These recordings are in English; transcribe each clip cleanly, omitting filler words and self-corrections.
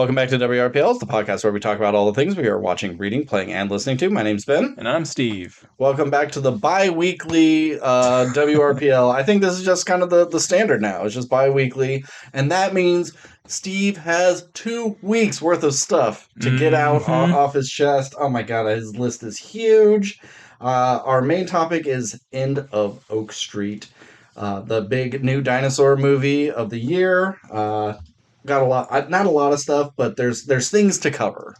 Welcome back to WRPL. It's the podcast where we talk about all the things we are watching, reading, playing, and listening to. My name's Ben. And I'm Steve. Welcome back to the bi-weekly WRPL. I think this is just kind of the standard now. It's just bi-weekly. And that means Steve has 2 weeks worth of stuff to get out off his chest. Oh my god, his list is huge. Our main topic is End of Oak Street. The big new dinosaur movie of the year. Got a lot, not a lot of stuff, but there's things to cover.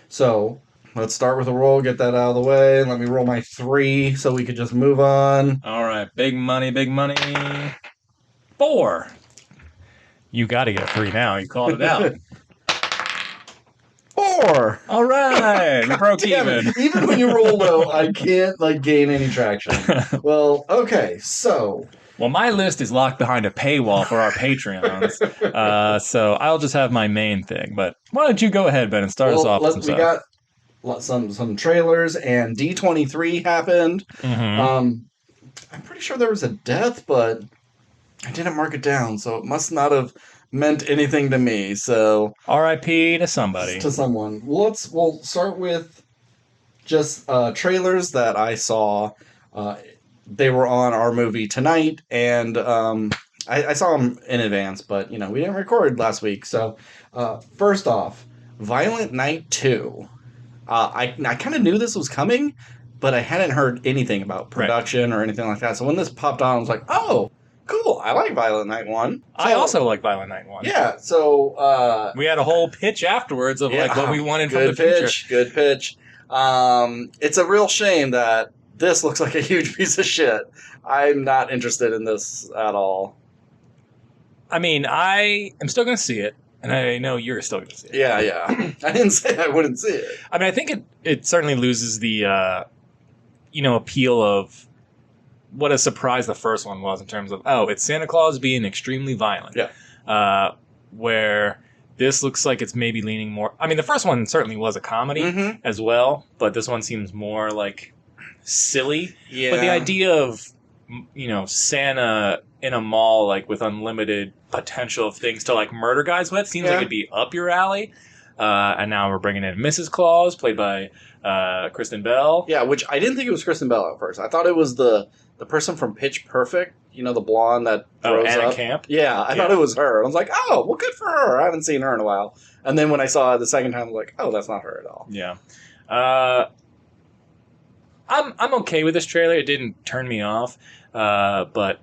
So let's start with a roll, get that out of the way. Let me roll my 3 so we could just move on. All right, big money, big money. 4. You got to get 3 now. You called it out. 4. All right, we broke even. Even when you roll low, I can't gain any traction. Well, okay, so. Well, my list is locked behind a paywall for our Patreons, so I'll just have my main thing. But why don't you go ahead, Ben, and start us off with some stuff. We got some trailers, and D23 happened. I'm pretty sure there was a death, but I didn't mark it down, so it must not have meant anything to me. So R.I.P. to somebody. To someone. We'll start with just trailers that I saw. They were on our movie tonight, and I saw them in advance, but, we didn't record last week. So, first off, Violent Night 2. I kind of knew this was coming, but I hadn't heard anything about production or anything like that. So when this popped on, I was like, oh, cool, I like Violent Night 1. So, I also like Violent Night 1. Yeah, so... we had a whole pitch afterwards of what we wanted from the future. Good pitch. It's a real shame that this looks like a huge piece of shit. I'm not interested in this at all. I mean, I am still going to see it, and I know you're still going to see it. Yeah. I didn't say I wouldn't see it. I mean, I think it certainly loses the, appeal of what a surprise the first one was in terms of, it's Santa Claus being extremely violent. Yeah. Where this looks like it's maybe leaning more... I mean, the first one certainly was a comedy as well, but this one seems more like... silly. Yeah. But the idea of, Santa in a mall, with unlimited potential of things to, murder guys with seems like it'd be up your alley. And now we're bringing in Mrs. Claus, played by Kristen Bell. Yeah, which I didn't think it was Kristen Bell at first. I thought it was the person from Pitch Perfect, the blonde that throws Anna up. Camp? Yeah, I thought it was her. I was like, oh, well, good for her. I haven't seen her in a while. And then when I saw it the second time, I was like, oh, that's not her at all. Yeah. I'm okay with this trailer. It didn't turn me off, but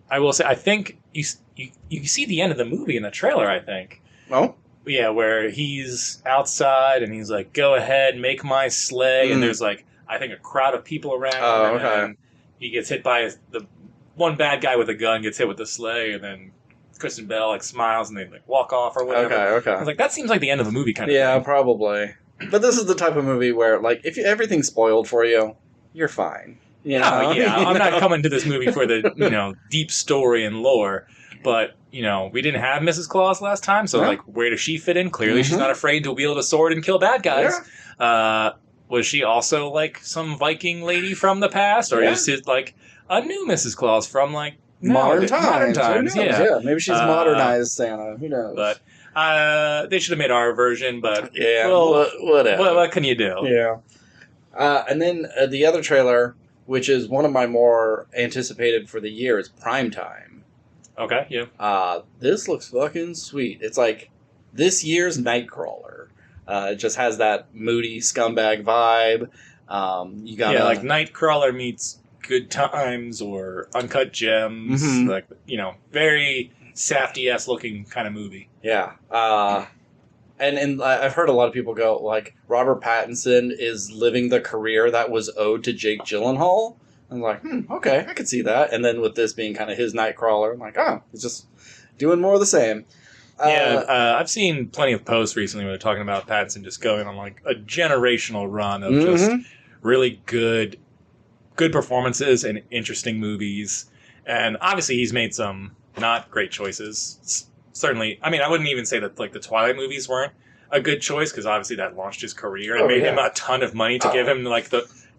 I will say I think you see the end of the movie in the trailer. I think. Oh. Yeah, where he's outside and he's like, "Go ahead, make my sleigh," and there's I think a crowd of people around. Oh, okay. And he gets hit by the one bad guy with a gun gets hit with the sleigh, and then Kristen Bell smiles and they walk off or whatever. Okay. I was like, that seems like the end of a movie kind of. Yeah, thing. Probably. But this is the type of movie where, if everything's spoiled for you, you're fine. I'm not coming to this movie for the, deep story and lore. But, we didn't have Mrs. Claus last time, so, where does she fit in? Clearly, she's not afraid to wield a sword and kill bad guys. Yeah. Was she also, some Viking lady from the past? Or is it, a new Mrs. Claus from, modern times? Yeah. Maybe she's modernized Santa. Who knows? But they should have made our version, but whatever. What can you do? Yeah. And then the other trailer, which is one of my more anticipated for the year, is Primetime. Okay, yeah. This looks fucking sweet. It's this year's Nightcrawler. It just has that moody scumbag vibe. You got Nightcrawler meets Good Times or Uncut Gems, very Safdie-esque looking kind of movie. Yeah. And I've heard a lot of people go, Robert Pattinson is living the career that was owed to Jake Gyllenhaal. I'm like, okay, I could see that. And then with this being kind of his Nightcrawler, I'm like, oh, it's just doing more of the same. I've seen plenty of posts recently where they're talking about Pattinson just going on a generational run of just really good performances and interesting movies. And obviously he's made some not great choices. Certainly, I mean, I wouldn't even say that the Twilight movies weren't a good choice because obviously that launched his career and made him a ton of money to give him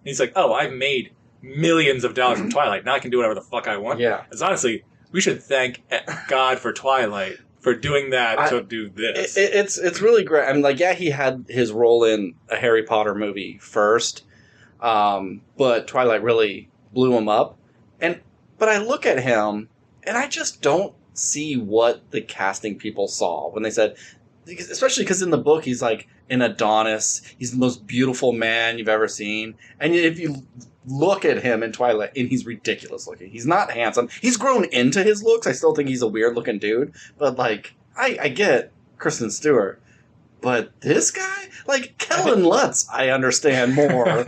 he's like, oh, I've made millions of dollars from Twilight. Now I can do whatever the fuck I want. Yeah. It's honestly, we should thank God for Twilight for doing that to do this. It's really great. I mean, like, yeah, he had his role in a Harry Potter movie first, but Twilight really blew him up. But I look at him, and I just don't see what the casting people saw when they said, especially because in the book he's like an Adonis. He's the most beautiful man you've ever seen. And if you look at him in Twilight, and he's ridiculous looking. He's not handsome. He's grown into his looks. I still think he's a weird looking dude. But, like, I get Kristen Stewart. But this guy? Like, Kellen Lutz, I understand more.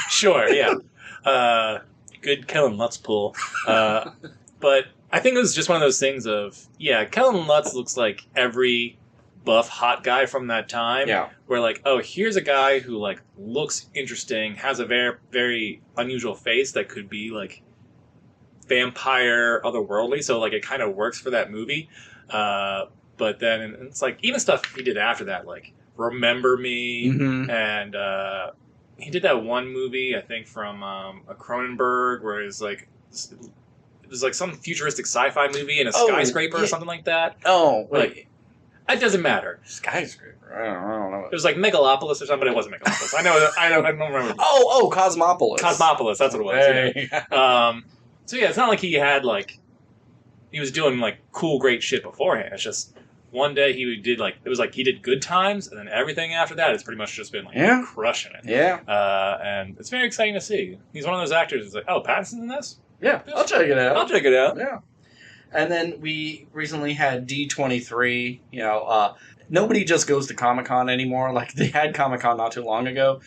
Sure, yeah. Good Kellen Lutz pull. But I think it was just one of those things of, yeah, Kellen Lutz looks like every buff hot guy from that time. Yeah. Where, like, oh, here's a guy who, like, looks interesting, has a very, very unusual face that could be, like, vampire, otherworldly. So, like, it kind of works for that movie. But then it's like, even stuff he did after that, like, Remember Me, and he did that one movie, I think, from a Cronenberg, where it was like some futuristic sci-fi movie in a skyscraper or something like that. Oh, wait. Like, it doesn't matter. Skyscraper? I don't know. It was like Megalopolis or something, but it wasn't Megalopolis. I don't remember. Oh, Cosmopolis. Cosmopolis, that's what it was. Hey. Yeah. So yeah, it's not like he had, like, he was doing, like, cool, great shit beforehand. It's just one day he did, like, it was like he did Good Times, and then everything after that has pretty much just been, like, crushing it. Yeah. And it's very exciting to see. He's one of those actors that's like, oh, Pattinson's in this? Yeah, I'll check it out. Yeah. And then we recently had D23. You know, nobody just goes to Comic-Con anymore. Like, they had Comic-Con not too long ago,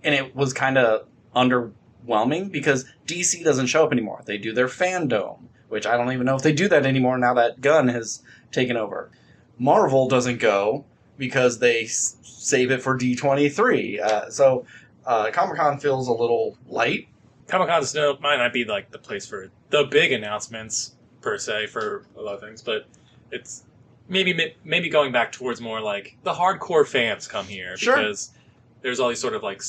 and it was kind of underwhelming because DC doesn't show up anymore. They do their fandom, which I don't even know if they do that anymore now that Gunn has taken over. Marvel doesn't go because they save it for D23. So Comic-Con feels a little light. Comic-Con still might not be, like, the place for the big announcements, per se, for a lot of things, but it's maybe going back towards more, like, the hardcore fans come here. Sure. Because there's all these sort of, like,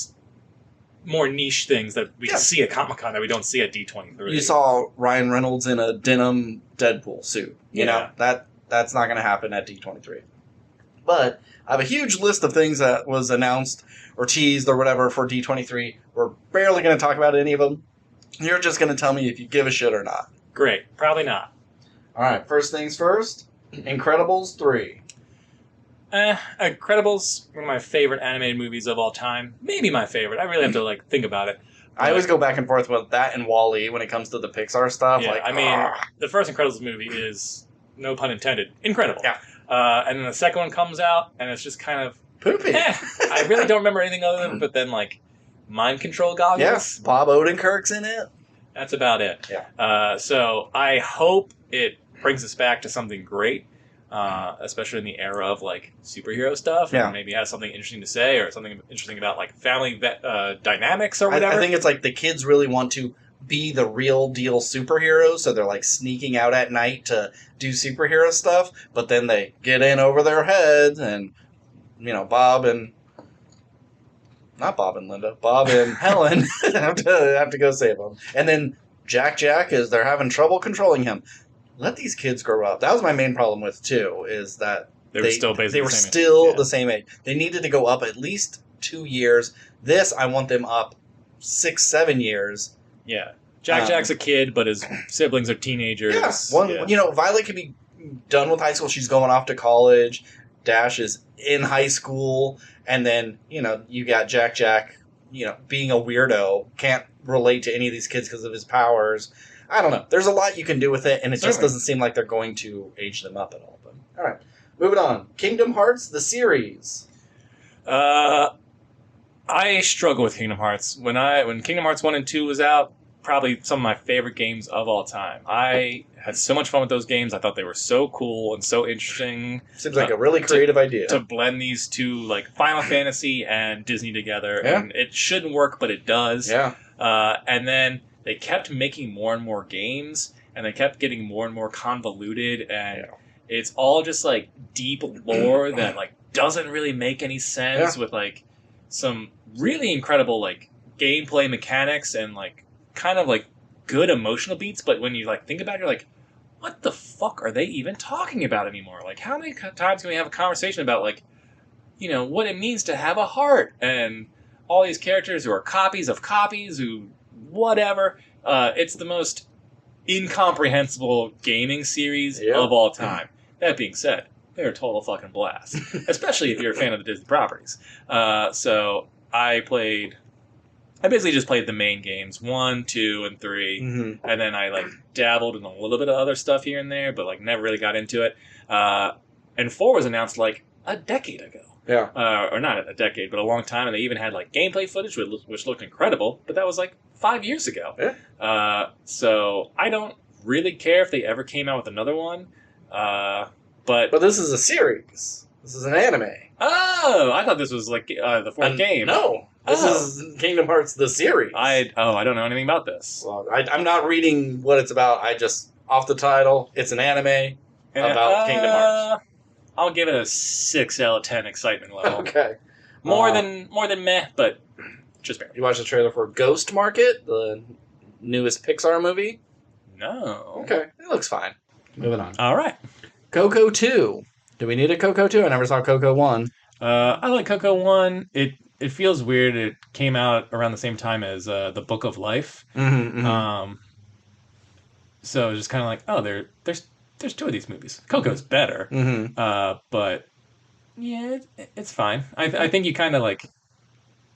more niche things that we can see at Comic-Con that we don't see at D23. You saw Ryan Reynolds in a denim Deadpool suit. You know, that's not going to happen at D23. But I have a huge list of things that was announced or teased or whatever for D23. We're barely going to talk about any of them. You're just going to tell me if you give a shit or not. Great. Probably not. All right. First things first. Incredibles 3. Incredibles, one of my favorite animated movies of all time. Maybe my favorite. I really have to, like, think about it. I always go back and forth with that and WALL-E when it comes to the Pixar stuff. Yeah, like, I mean, the first Incredibles movie is, no pun intended, incredible. Yeah. And then the second one comes out, and it's just kind of poopy. I really don't remember anything other than, but then, like, mind control goggles. Yes, Bob Odenkirk's in it. That's about it. Yeah. So I hope it brings us back to something great, especially in the era of, like, superhero stuff. Yeah. And maybe has something interesting to say or something interesting about, like, family dynamics or whatever. I think it's like the kids really want to be the real deal superheroes, so they're, like, sneaking out at night to do superhero stuff, but then they get in over their heads, and, you know, Bob and Helen have to go save them. And then Jack is, they're having trouble controlling him. Let these kids grow up. That was my main problem with 2, is that they were still the same age. They needed to go up at least 2 years. This, I want them up 6-7 years. Yeah. Jack's a kid, but his siblings are teenagers. Yeah. You know, Violet can be done with high school. She's going off to college. Dash is in high school. And then, you know, you got Jack, you know, being a weirdo, can't relate to any of these kids because of his powers. I don't know. There's a lot you can do with it, and it just doesn't seem like they're going to age them up at all. But, all right. Moving on. Kingdom Hearts, the series. I struggle with Kingdom Hearts. When Kingdom Hearts 1 and 2 was out, probably some of my favorite games of all time. I had so much fun with those games. I thought they were so cool and so interesting. Seems like a really creative idea. To blend these two, like, Final Fantasy and Disney together. Yeah. And it shouldn't work, but it does. Yeah. And then they kept making more and more games, and they kept getting more and more convoluted, and it's all just, like, deep lore that, like, doesn't really make any sense with, like, some really incredible, like, gameplay mechanics and, like, kind of, like, good emotional beats, but when you, like, think about it, you're like, what the fuck are they even talking about anymore? Like, how many times can we have a conversation about, like, what it means to have a heart and all these characters who are copies of copies who whatever. It's the most incomprehensible gaming series of all time. That being said, they're a total fucking blast, especially if you're a fan of the Disney properties. So I basically just played the main games, 1, 2, and 3, and then I dabbled in a little bit of other stuff here and there, but never really got into it. And 4 was announced a decade ago. Yeah. Or not a decade, but a long time, and they even had gameplay footage, which looked incredible. But that was 5 years ago. Yeah. So I don't really care if they ever came out with another one. But this is a series. This is an anime. Oh, I thought this was the fourth game. No, this is Kingdom Hearts the series. I don't know anything about this. Well, I'm not reading what it's about. I just off the title, it's an anime about Kingdom Hearts. I'll give it a 6 out of 10 excitement level. Okay, more than meh, but just barely. You watched the trailer for Ghost Market, the newest Pixar movie? No. Okay, it looks fine. Moving on. All right. Coco 2. Do we need a Coco 2? I never saw Coco 1. I like Coco 1. It feels weird. It came out around the same time as The Book of Life. So it's just kind of there's 2 of these movies. Coco's better. But yeah, it's fine. I think you kind of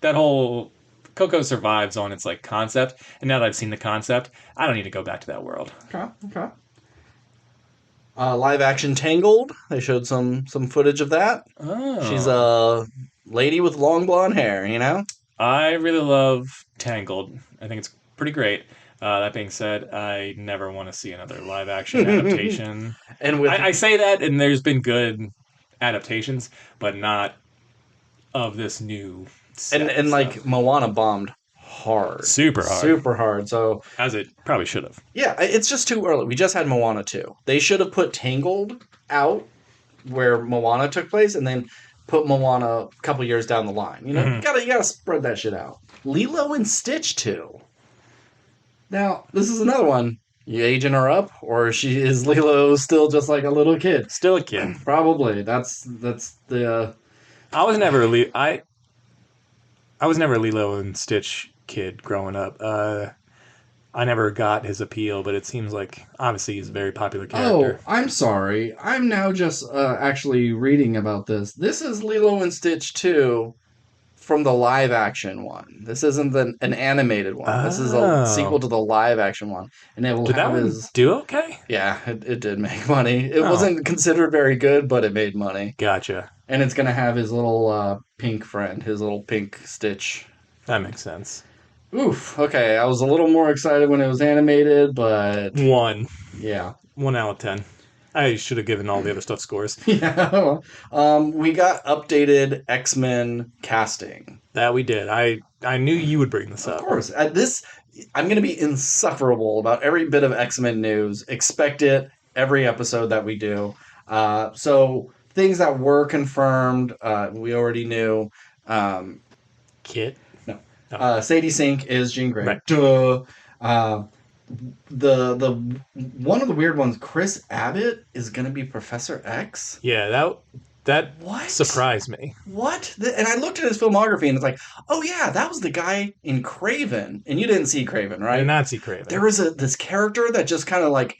that whole Coco survives on its concept. And now that I've seen the concept, I don't need to go back to that world. Okay. Live action Tangled. They showed some footage of that. Oh. She's a lady with long blonde hair, I really love Tangled. I think it's pretty great. That being said, I never want to see another live action adaptation. And I say that, and there's been good adaptations, but not of this new set and Moana bombed hard. Super hard. So as it probably should have. Yeah, it's just too early. We just had Moana 2. They should have put Tangled out where Moana took place and then put Moana a couple years down the line. You gotta spread that shit out. Lilo and Stitch 2. Now, this is another one. You aging her up, or is Lilo still just a little kid? Still a kid. Probably. That's the I was never a Lilo and Stitch kid growing up. I never got his appeal, but it seems obviously he's a very popular character. Oh, I'm sorry. I'm now just actually reading about this. This is Lilo and Stitch 2 from the live action one. This isn't an animated one. This is a sequel to the live action one. And it will Did have that one do okay? Yeah, it did make money. It wasn't considered very good, but it made money. Gotcha. And it's going to have his little pink friend, his little pink Stitch. That makes sense. Oof. Okay, I was a little more excited when it was animated, but 1. Yeah. 1 out of 10. I should have given all the other stuff scores. Yeah. We got updated X-Men casting. That we did. I knew you would bring this up. Of course. I'm going to be insufferable about every bit of X-Men news. Expect it every episode that we do. So things that were confirmed, we already knew. Kit? No. Sadie Sink is Jean Grey. Right. Duh. The one of the weird ones, Chris Abbott is going to be Professor X. Yeah, that what? surprised me. What? And I looked at his filmography and it's oh yeah, that was the guy in Craven. And you didn't see Craven, right? I did not see Craven. There was this character that just kind of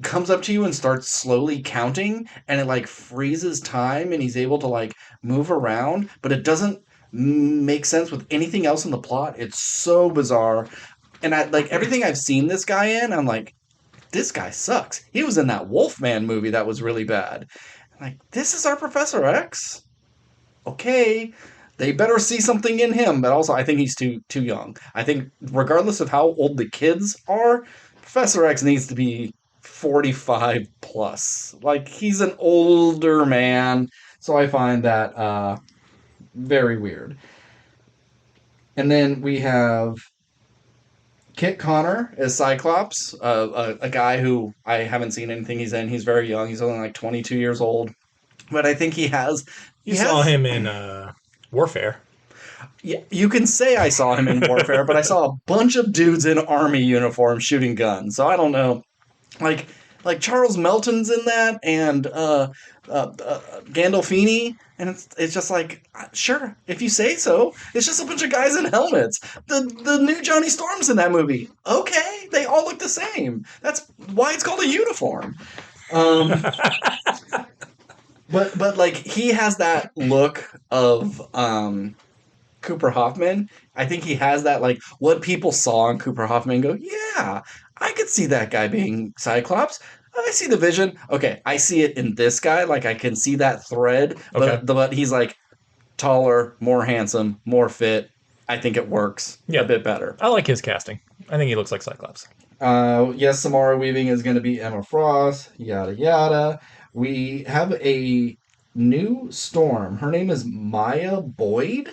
comes up to you and starts slowly counting, and it freezes time, and he's able to move around, but it doesn't make sense with anything else in the plot. It's so bizarre. And everything I've seen this guy in, I'm this guy sucks. He was in that Wolfman movie that was really bad. This is our Professor X? Okay. They better see something in him, but also I think he's too young. I think regardless of how old the kids are, Professor X needs to be 45 plus. He's an older man, so I find that very weird. And then we have Kit Connor as Cyclops, a guy who I haven't seen anything he's in. He's very young. He's only 22 years old. But I think he has... You saw him in Warfare. Yeah, you can say I saw him in Warfare, but I saw a bunch of dudes in army uniforms shooting guns. So I don't know. Like Charles Melton's in that, and Gandolfini, and it's just like, sure, if you say so. It's just a bunch of guys in helmets. The new Johnny Storm's in that movie. Okay, they all look the same. That's why it's called a uniform. Um, but like he has that look of Cooper Hoffman. I think he has that, like, what people saw in Cooper Hoffman and go, yeah, I could see that guy being Cyclops. I see the vision. Okay, I see it in this guy. Like, I can see that thread, Okay. but he's like taller, more handsome, more fit. I think it works a bit better. I like his casting. I think he looks like Cyclops. Yes, Samara Weaving is going to be Emma Frost, yada yada. We have a new Storm. Her name is Maya Boyd,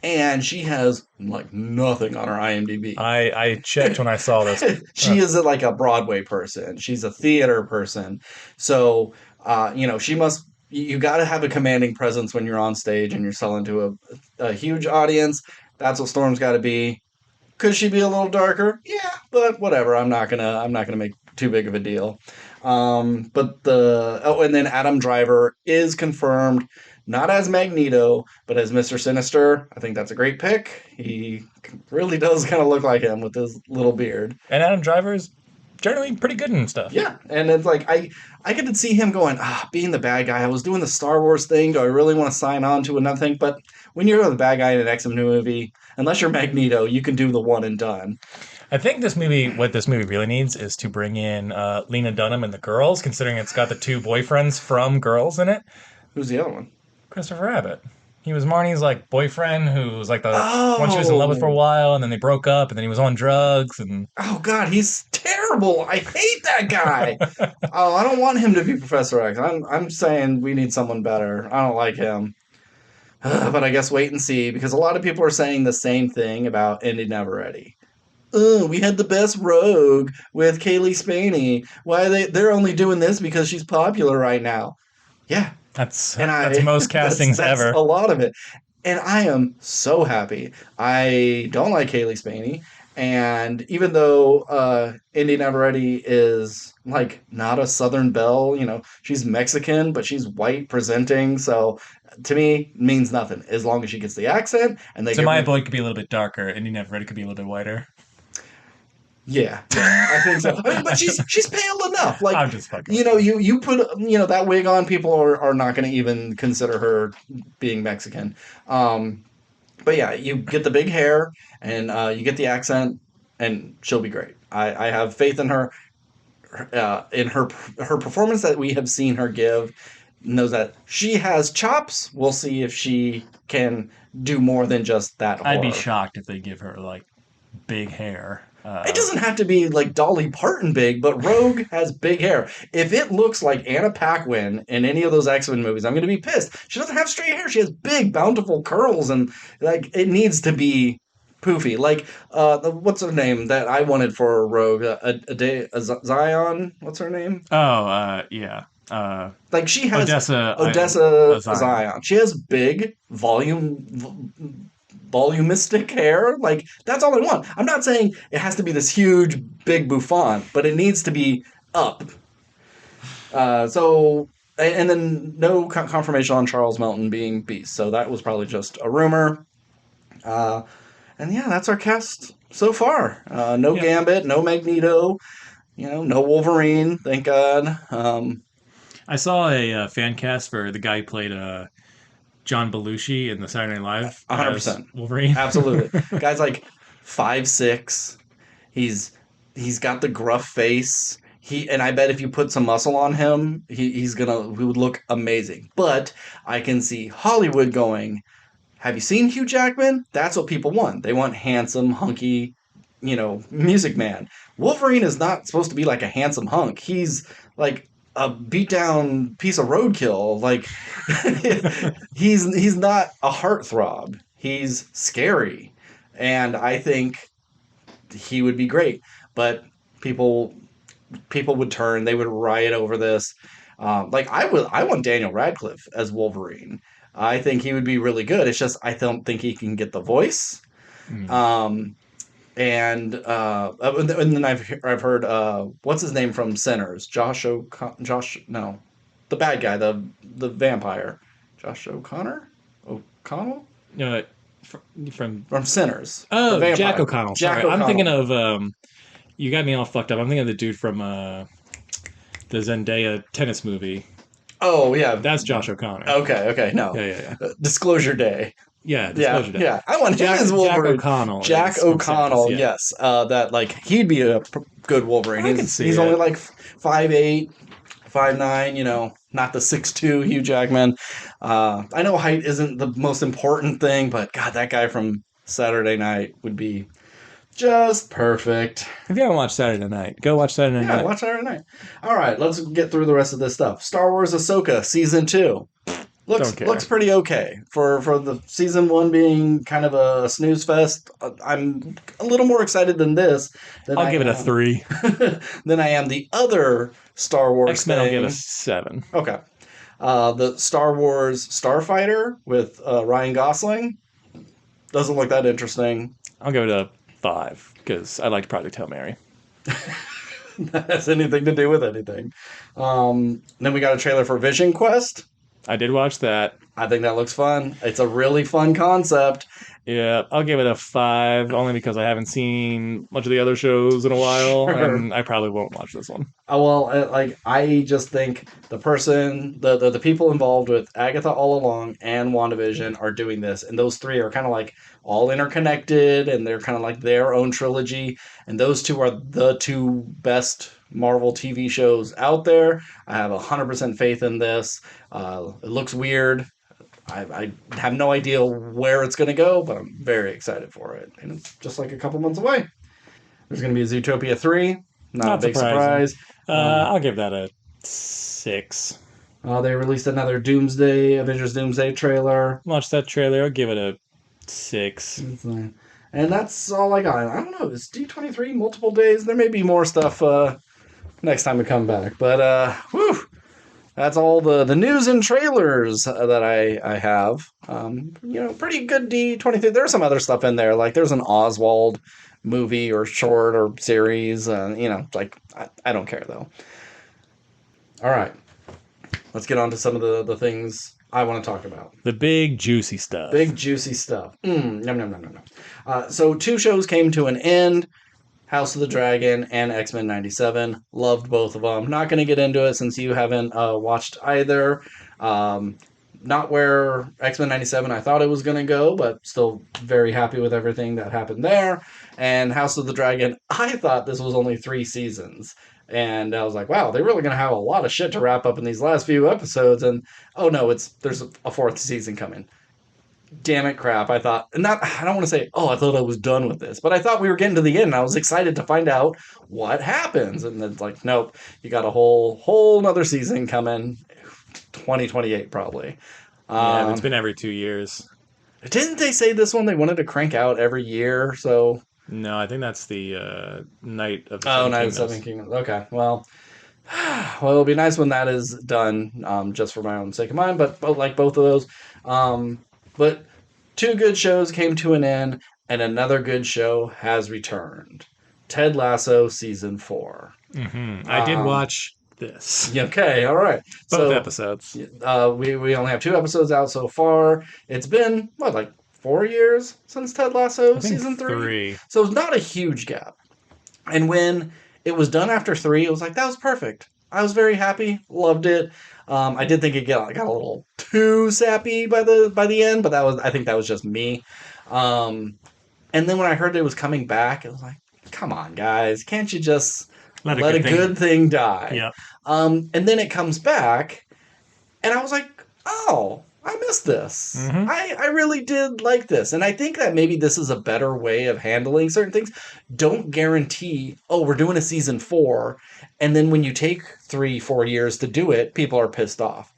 and she has like nothing on her IMDb. I checked when I saw this. She is like a Broadway person. She's a theater person. So, she must. You got to have a commanding presence when you're on stage and you're selling to a huge audience. That's what Storm's got to be. Could she be a little darker? Yeah, but whatever. I'm not gonna make too big of a deal. And then Adam Driver is confirmed, not as Magneto, but as Mr. Sinister. I think that's a great pick. He really does kind of look like him with his little beard. And Adam Driver is generally pretty good and stuff. Yeah, and it's like I could see him going, being the bad guy. I was doing the Star Wars thing. Do I really want to sign on to another thing? But when you're the bad guy in an X-Men movie, unless you're Magneto, you can do the one and done. I think what this movie really needs is to bring in Lena Dunham and the girls, considering it's got the two boyfriends from Girls in it. Who's the other one? Christopher Abbott. He was Marnie's like boyfriend who was like the one she was in love with for a while, and then they broke up, and then he was on drugs. And oh god, he's terrible. I hate that guy. I don't want him to be Professor X. I'm saying we need someone better. I don't like him. But I guess wait and see, because a lot of people are saying the same thing about Indy Never Ready. We had the best Rogue with Kaylee Spaney. Why they're only doing this because she's popular right now? Yeah, that's most castings that's ever. A lot of it, and I am so happy. I don't like Kaylee Spaney, and even though Indy Never Ready is like not a Southern belle, she's Mexican, but she's white presenting, so to me means nothing as long as she gets the accent. And so Maya Boyd could be a little bit darker, Indy Never Ready could be a little bit whiter. Yeah, I think so. But she's pale enough. Like, I'm just fucking. You put that wig on, people are not going to even consider her being Mexican. But yeah, you get the big hair and you get the accent, and she'll be great. I have faith in her, in her performance that we have seen her give. Knows that she has chops. We'll see if she can do more than just that. I'd be shocked if they give her like big hair. It doesn't have to be like Dolly Parton big, but Rogue has big hair. If it looks like Anna Paquin in any of those X-Men movies, I'm going to be pissed. She doesn't have straight hair. She has big, bountiful curls, and like it needs to be poofy. Like, what's her name that I wanted for Rogue? Zion? What's her name? Oh, yeah. Like she has Odessa Zion. She has big, volumistic hair. Like, that's all I want. I'm not saying it has to be this huge big bouffant, but it needs to be up. And then no confirmation on Charles Melton being Beast, so that was probably just a rumor. And yeah, that's our cast so far. No Gambit, no Magneto, no Wolverine, thank God. I saw a fan cast for the guy who played John Belushi in the Saturday Night Live. 100%. Wolverine. Absolutely. Guy's like 5'6". He's got the gruff face. And I bet if you put some muscle on him, he would look amazing. But I can see Hollywood going, have you seen Hugh Jackman? That's what people want. They want handsome, hunky, music man. Wolverine is not supposed to be like a handsome hunk. He's like a beat down piece of roadkill. Like he's not a heartthrob. He's scary. And I think he would be great. But people would turn, they would riot over this. I want Daniel Radcliffe as Wolverine. I think he would be really good. It's just I don't think he can get the voice. and then I've heard what's his name from Sinners? Josh, no, the bad guy, the vampire, Josh O'Connell Uh, from from Sinners, the Jack vampire, O'Connell. Jack Sorry, I'm thinking O'Connell. of you got me all fucked up. I'm thinking of the dude from the Zendaya tennis movie. Oh yeah, That's Josh O'Connor. okay, no, Yeah. Disclosure Day. Yeah, Yeah, Disclosure Day. yeah. I want him Jack as Jack Wolverine. O'Connell Jack is from Sinners. O'Connell, Yeah, yes. That like he'd be a good Wolverine. I can see He's only it. like 5'8", 5'9", not the 6'2" Hugh Jackman. I know height isn't the most important thing, but God, that guy from Saturday Night would be just perfect. If you haven't watched Saturday Night, go watch Saturday Yeah, Night. watch Saturday Night. All right, let's get through the rest of this stuff. Star Wars Ahsoka Season 2. Don't care. Looks pretty okay for the season 1 being kind of a snooze fest. I'm a little more excited than this. I'll give it a 3. Than I am the other Star Wars X-Men, I'll give it a thing. 7. Okay. The Star Wars Starfighter with Ryan Gosling doesn't look that interesting. I'll give it a 5 because I liked Project Hail Mary. That has anything to do with anything. Then we got a trailer for Vision Quest. I did watch that. I think that looks fun. It's a really fun concept. Yeah, I'll give it a 5 only because I haven't seen much of the other shows in a while, Sure. and I probably won't watch this one. I just think the people involved with Agatha All Along and WandaVision are doing this, and those three are kind of like all interconnected, and they're kind of like their own trilogy, and those two are the two best Marvel TV shows out there. I have 100% faith in this. It looks weird. I have no idea where it's going to go, but I'm very excited for it, and it's just like a couple months away. There's going to be a Zootopia 3. Not a big surprising. surprise. I'll give that a 6. They released another Avengers Doomsday trailer. Watch that trailer. I'll give it a 6. And that's all I got. I don't know. It's D23 multiple days. There may be more stuff next time we come back. But, whew. That's all the news and trailers that I have. Pretty good D23. There's some other stuff in there. Like there's an Oswald movie or short or series. I don't care though. All right. Let's get on to some of the things I want to talk about. The big juicy stuff. Big juicy stuff. Yum, yum, yum, yum, yum. So 2 shows came to an end. House of the Dragon and X-Men 97. Loved both of them. Not going to get into it since you haven't watched either. Not where X-Men 97 I thought it was going to go, but still very happy with everything that happened there. And House of the Dragon, I thought this was only 3 seasons. And I was like, wow, they're really going to have a lot of shit to wrap up in these last few episodes. And oh no, there's a 4th season coming. Damn it, crap. I thought, I don't want to say, I thought I was done with this, but I thought we were getting to the end and I was excited to find out what happens. And then it's like, nope, you got a whole nother season coming, 2028 probably. Yeah, it's been every 2 years. Didn't they say this one they wanted to crank out every year? So no, I think that's the Night of the Night of the Seven Kingdoms. Okay, well, it'll be nice when that is done, just for my own sake of mine, but like both of those. But 2 good shows came to an end, and another good show has returned. Ted Lasso Season 4. Mm-hmm. I did watch this. Okay, all right. Both episodes. We only have 2 episodes out so far. It's been, like 4 years since Ted Lasso Season 3? So it's not a huge gap. And when it was done after 3, it was like, that was perfect. I was very happy, loved it. I did think it got a little too sappy by the end, but I think that was just me. And then when I heard it was coming back, I was like, come on, guys, can't you just let a good thing die? Yeah. And then it comes back, and I was like, oh, I missed this. Mm-hmm. I really did like this. And I think that maybe this is a better way of handling certain things. Don't guarantee, we're doing a season 4. And then when you take 3-4 years to do it, people are pissed off.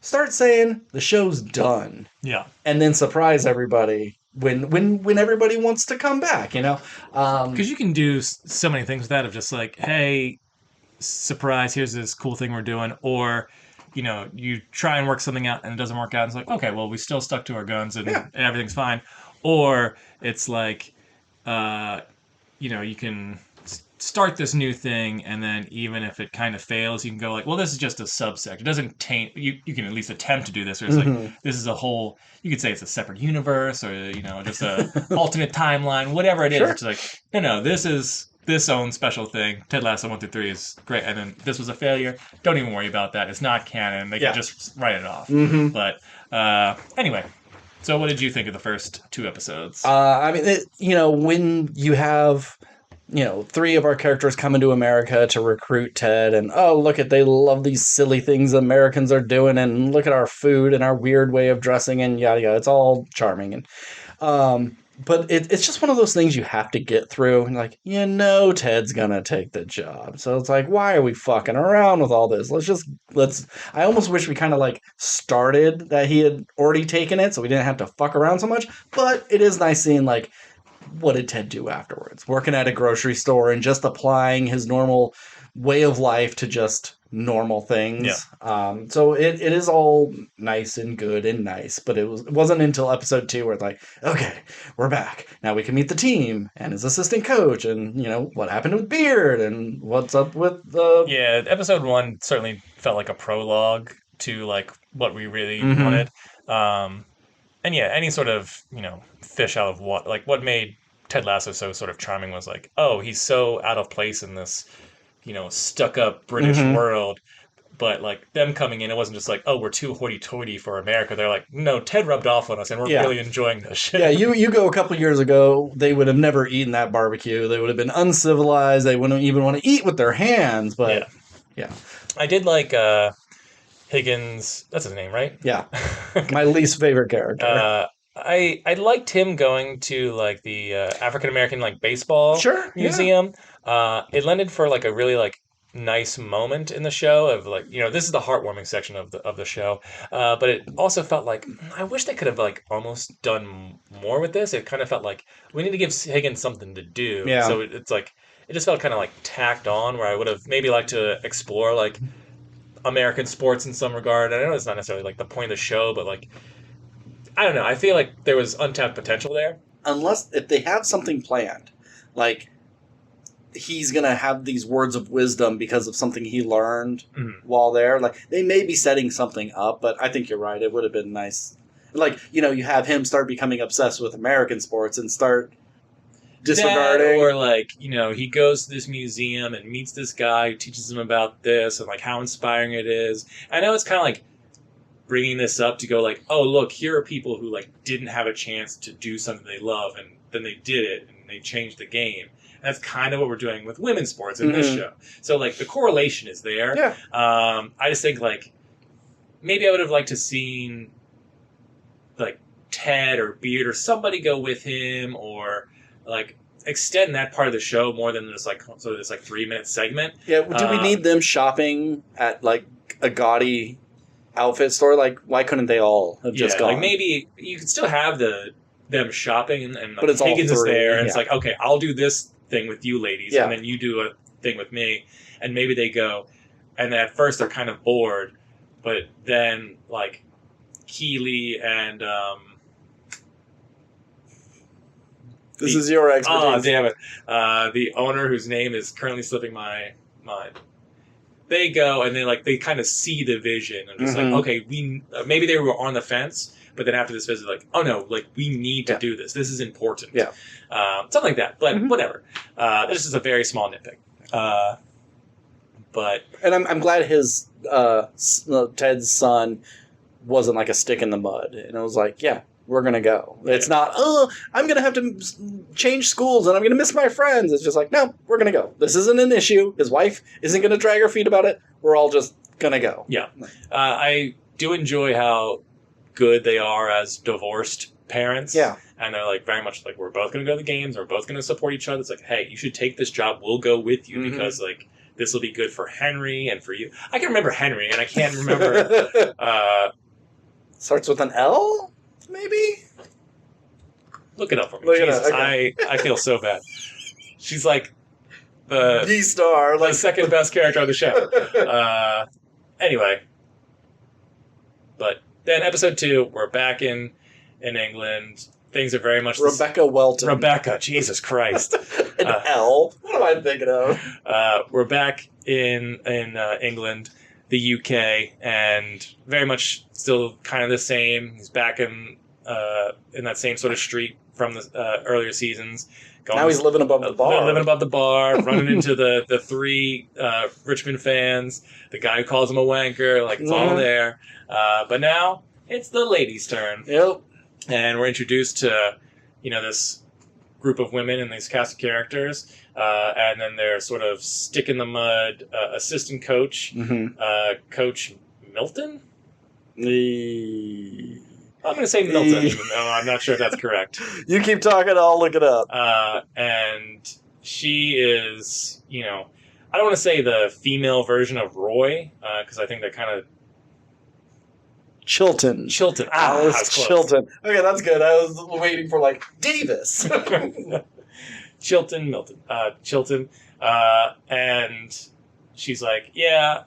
Start saying the show's done. Yeah. And then surprise everybody when everybody wants to come back, Because you can do so many things with that of just like, hey, surprise, here's this cool thing we're doing. Or, you try and work something out and it doesn't work out. And it's like, okay, well, we still stuck to our guns and everything's fine. Or it's like, you can start this new thing, and then even if it kind of fails, you can go like, well, this is just a subsect. It doesn't taint. You can at least attempt to do this. Or it's like this is a whole. You could say it's a separate universe, or just a alternate timeline, whatever it is. Sure. It's like no, this is this own special thing. Ted Lasso 1 through 3 is great, and then this was a failure. Don't even worry about that. It's not canon. They can just write it off. But anyway. So, what did you think of the first 2 episodes? I mean, when you have, 3 of our characters coming to America to recruit Ted, and they love these silly things Americans are doing, and look at our food and our weird way of dressing, and yada yada. It's all charming, and but it's just one of those things you have to get through. And Ted's gonna take the job. So it's like, why are we fucking around with all this? Let's. I almost wish we kind of started that he had already taken it, so we didn't have to fuck around so much. But it is nice seeing what did Ted do afterwards? Working at a grocery store and just applying his normal way of life to just normal things. Yeah. So it is all nice and good and nice, but it wasn't until episode 2 where it's okay, we're back. Now we can meet the team and his assistant coach, and what happened with Beard and what's up with Yeah, episode 1 certainly felt like a prologue to what we really wanted. And yeah, any sort of, fish out of what made Ted Lasso so sort of charming was he's so out of place in this, stuck up British world. But them coming in, it wasn't just we're too hoity-toity for America. They're like, no, Ted rubbed off on us, and we're really enjoying this shit. Yeah, you go a couple years ago, they would have never eaten that barbecue. They would have been uncivilized. They wouldn't even want to eat with their hands. But yeah. I did Higgins. That's his name, right? Yeah, my least favorite character. I liked him going to the African American baseball museum. It lended for a really nice moment in the show of this is the heartwarming section of the show, but it also felt I wish they could have almost done more with this. It kind of felt we need to give Higgins something to do. Yeah. So it's it just felt kind of tacked on, where I would have maybe liked to explore American sports in some regard. I know it's not necessarily the point of the show, but I don't know. I feel there was untapped potential there. Unless if they have something planned, he's gonna have these words of wisdom because of something he learned while there. They may be setting something up, but I think you're right. It would have been nice. You have him start becoming obsessed with American sports and start disregarding. That, or he goes to this museum and meets this guy who teaches him about this and how inspiring it is. I know it's kind of bringing this up to go oh, look, here are people who didn't have a chance to do something they love, and then they did it and they changed the game. And that's kind of what we're doing with women's sports in this show. So the correlation is there. Yeah. I just think maybe I would have liked to seen Ted or Beard or somebody go with him, or extend that part of the show more than this sort of this 3-minute segment. Yeah. Do we need them shopping at a gaudy outfit store? Why couldn't they all have just gone? Maybe you could still have them shopping, and but it's Higgins all is there, and it's okay, I'll do this thing with you ladies, and then you do a thing with me, and maybe they go, and at first they're kind of bored, but then Keeley and this is your expertise. Oh, damn it. The owner, whose name is currently slipping my mind. They go and they kind of see the vision and just okay, maybe they were on the fence, but then after this visit, oh no, we need to do this. This is important. Yeah. Something like that. But whatever. This is a very small nitpick. But and I'm glad his Ted's son wasn't a stick in the mud, and it was we're gonna go. It's not I'm gonna have to change schools and I'm gonna miss my friends. It's just no, we're gonna go. This isn't an issue. His wife isn't gonna drag her feet about it. We're all just gonna go. Yeah. I do enjoy how good they are as divorced parents. Yeah. And they're very much we're both gonna go to the games, we're both gonna support each other. It's hey, you should take this job, we'll go with you because this will be good for Henry and for you. I can remember Henry and I can't remember starts with an L? Maybe? Look it up for me. Jesus, okay. I feel so bad. She's the star, the second best character on the show. Anyway, but then episode 2, we're back in England. things are very much Rebecca Welton. Rebecca, Jesus Christ. An L. What am I thinking of? We're back in England, the UK, and very much still kind of the same. He's back in that same sort of street from the earlier seasons. Now he's living above the bar. Living above the bar, running into the three Richmond fans, the guy who calls him a wanker, like it's all there. But now it's the ladies' turn. Yep. And we're introduced to, this group of women and these cast of characters. And then their sort of stick in the mud assistant coach, Coach Milton? I'm going to say Milton, even though I'm not sure if that's correct. You keep talking, I'll look it up. And she is, I don't want to say the female version of Roy, because I think that kind of... Chilton. Alice Chilton. Okay, that's good. I was waiting for, Davis. Chilton. And she's like, yeah,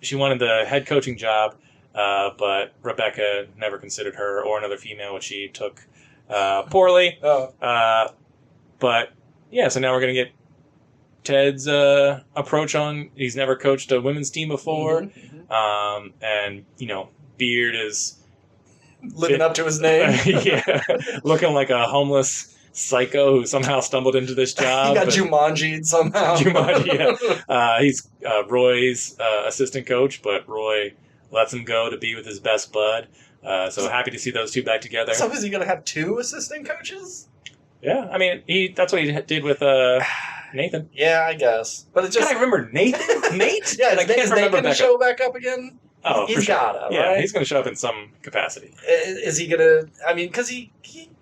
she wanted the head coaching job, but Rebecca never considered her or another female, which she took poorly. Oh. But, yeah, so now we're going to get Ted's approach on... He's never coached a women's team before. And, Beard is... living up to his name. Yeah. Looking like a homeless psycho who somehow stumbled into this job. He got Jumanji'd somehow. Jumanji, yeah. He's Roy's assistant coach, but Roy lets him go to be with his best bud. So happy to see those two back together. So is he going to have two assistant coaches? Yeah, I mean, that's what he did with Nathan. Yeah, I guess. But it's just... Can I remember Nathan? Nate? Yeah, I can't remember going to show back up again? Oh, he's gotta, yeah, right? He's going to show up in some capacity. Is he going to... I mean, because he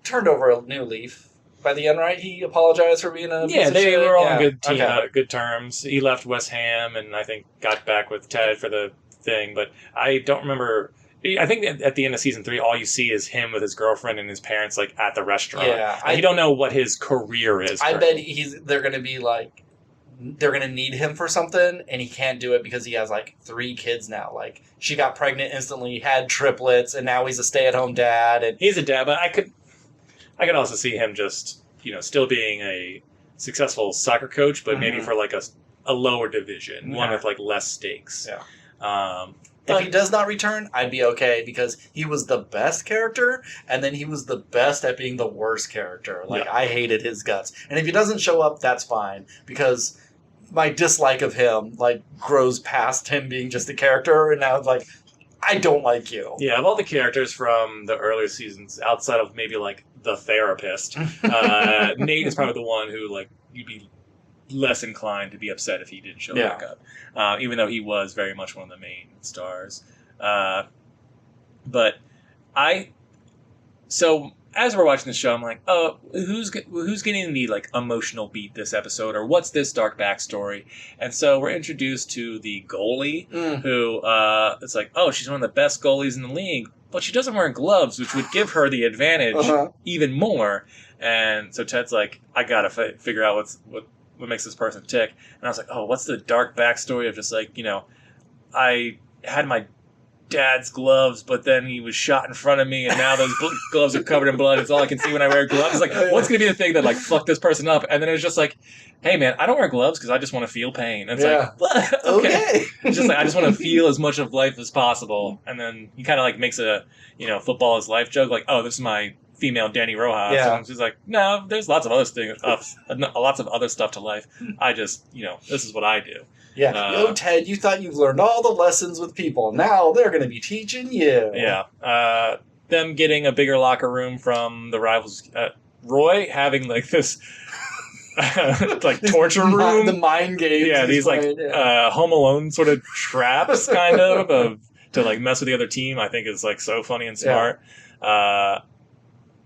turned over a new leaf by the end, right? He apologized for being a piece of they shit. were all on good terms. He left West Ham and I think got back with Ted for the thing, but I don't remember... I think at the end of season 3, all you see is him with his girlfriend and his parents at the restaurant. Yeah, you don't know what his career is. I bet they're going to be they're going to need him for something, and he can't do it because he has 3 kids now. She got pregnant instantly, had triplets, and now he's a stay-at-home dad. And he's a dad, but I could also see him just still being a successful soccer coach, but maybe for a lower division, one with less stakes. Yeah. If he does not return, I'd be okay because he was the best character, and then he was the best at being the worst character. I hated his guts. And if he doesn't show up, that's fine because my dislike of him grows past him being just a character, and now it's I don't like you. Yeah, of all the characters from the earlier seasons, outside of maybe the therapist, Nate is probably the one who you'd be less inclined to be upset if he didn't show back up, even though he was very much one of the main stars. But so as we're watching the show, I'm like, oh, who's getting the emotional beat this episode, or what's this dark backstory? And so we're introduced to the goalie, who it's oh, she's one of the best goalies in the league, but she doesn't wear gloves, which would give her the advantage even more. And so Ted's I gotta figure out what makes this person tick. And I was oh, what's the dark backstory of just I had my dad's gloves, but then he was shot in front of me, and now those gloves are covered in blood. It's all I can see when I wear gloves. What's going to be the thing that fuck this person up? And then it was just hey man, I don't wear gloves because I just want to feel pain. And it's okay. It's just I just want to feel as much of life as possible. And then he kind of makes a football is life joke oh, this is my female Danny Rojas. Yeah. And she's no, there's lots of other things, lots of other stuff to life. I just this is what I do. Yeah. Ted, you thought you've learned all the lessons with people. Now they're going to be teaching you. Yeah. Them getting a bigger locker room from the rivals. Roy having this torture room. The mind games. Yeah, these Home Alone sort of traps kind of to mess with the other team. I think is so funny and smart.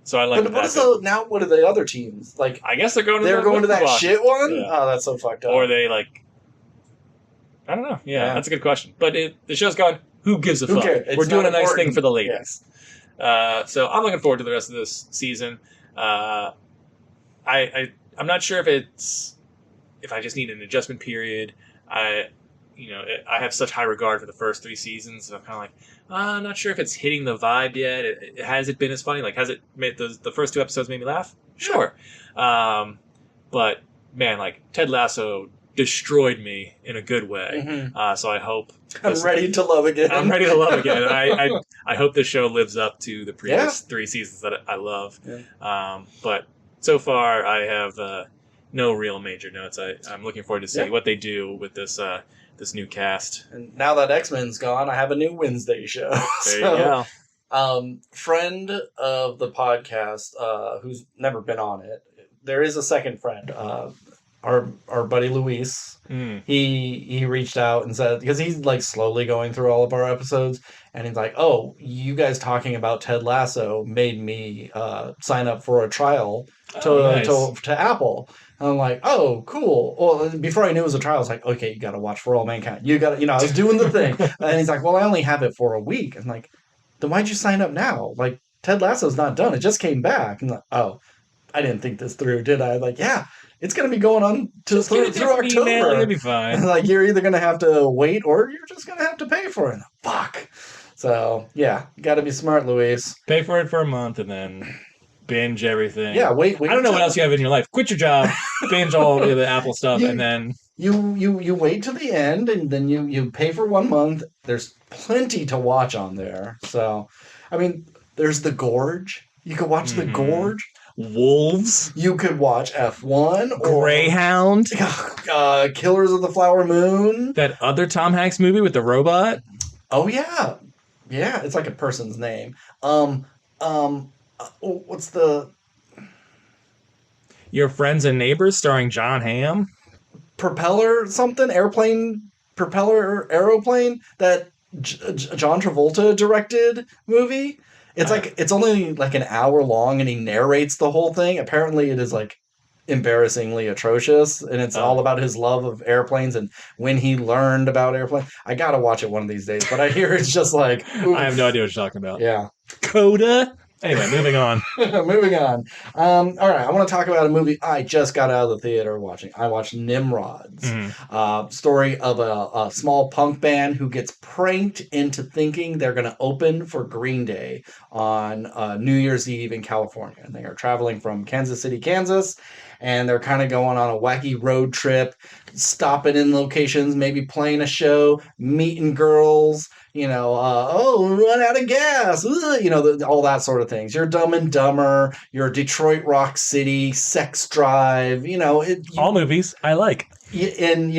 So I like. But what are the other teams I guess they're going to that shit one. Yeah. Oh, that's so fucked up. Or they I don't know. Yeah, that's a good question. But the show's gone. Who gives a fuck? We're doing a nice thing for the ladies. Yeah. So I'm looking forward to the rest of this season. I'm not sure if I just need an adjustment period. I have such high regard for the first 3 seasons. So I'm kind of like, I'm not sure if it's hitting the vibe yet. Has it been as funny? Like, has it made the first 2 episodes made me laugh? Sure. But man, like Ted Lasso destroyed me in a good way. Mm-hmm. So I hope I'm ready to love again. I'm ready to love again. I hope this show lives up to the previous 3 seasons that I love. Yeah. But so far, I have no real major notes. I'm looking forward to see what they do with this new cast. And now that X-Men's gone, I have a new Wednesday show. There you go. Friend of the podcast, who's never been on it. There is a second friend, our buddy Luis. He reached out and said, because he's like slowly going through all of our episodes, and he's like, "Oh, you guys talking about Ted Lasso made me sign up for a trial to Apple." And I'm like, "Oh, cool." Well, before I knew it was a trial, I was like, "Okay, you got to watch For All Mankind. You got to, I was doing the thing." And he's like, "Well, I only have it for a week." I'm like, "Then why'd you sign up now? Like, Ted Lasso's not done. It just came back." And like, "Oh, I didn't think this through, did I?" Like, yeah, it's going to be going on through October. It'll be fine. Like, you're either going to have to wait or you're just going to have to pay for it. Fuck. So, yeah, got to be smart, Luis. Pay for it for a month and then binge everything. Yeah, wait. I don't know what else you have in your life. Quit your job, binge all the Apple stuff, and then you wait to the end, and then you pay for 1 month. There's plenty to watch on there. So, I mean, there's The Gorge. You could watch The Gorge. Wolves. You could watch F1. Greyhound. Killers of the Flower Moon. That other Tom Hanks movie with the robot. Oh yeah, yeah. It's like a person's name. What's the Your Friends and Neighbors starring John Hamm? propeller something aeroplane that John Travolta directed movie? It's like it's only like an hour long, and he narrates the whole thing. Apparently, it is like embarrassingly atrocious, and it's all about his love of airplanes and when he learned about airplanes. I gotta watch it one of these days, but I hear it's just like oof. I have no idea what you're talking about. Yeah. Coda. Anyway, moving on. Moving on. All right, I want to talk about a movie I just got out of the theater watching. I watched Nimrods. Story of a small punk band who gets pranked into thinking they're going to open for Green Day on New Year's Eve in California. And they are traveling from Kansas City, Kansas, and they're kind of going on a wacky road trip, stopping in locations, maybe playing a show, meeting girls, run out of gas, all that sort of things. You're Dumb and Dumber, you're Detroit Rock City, Sex Drive, all movies I like. And,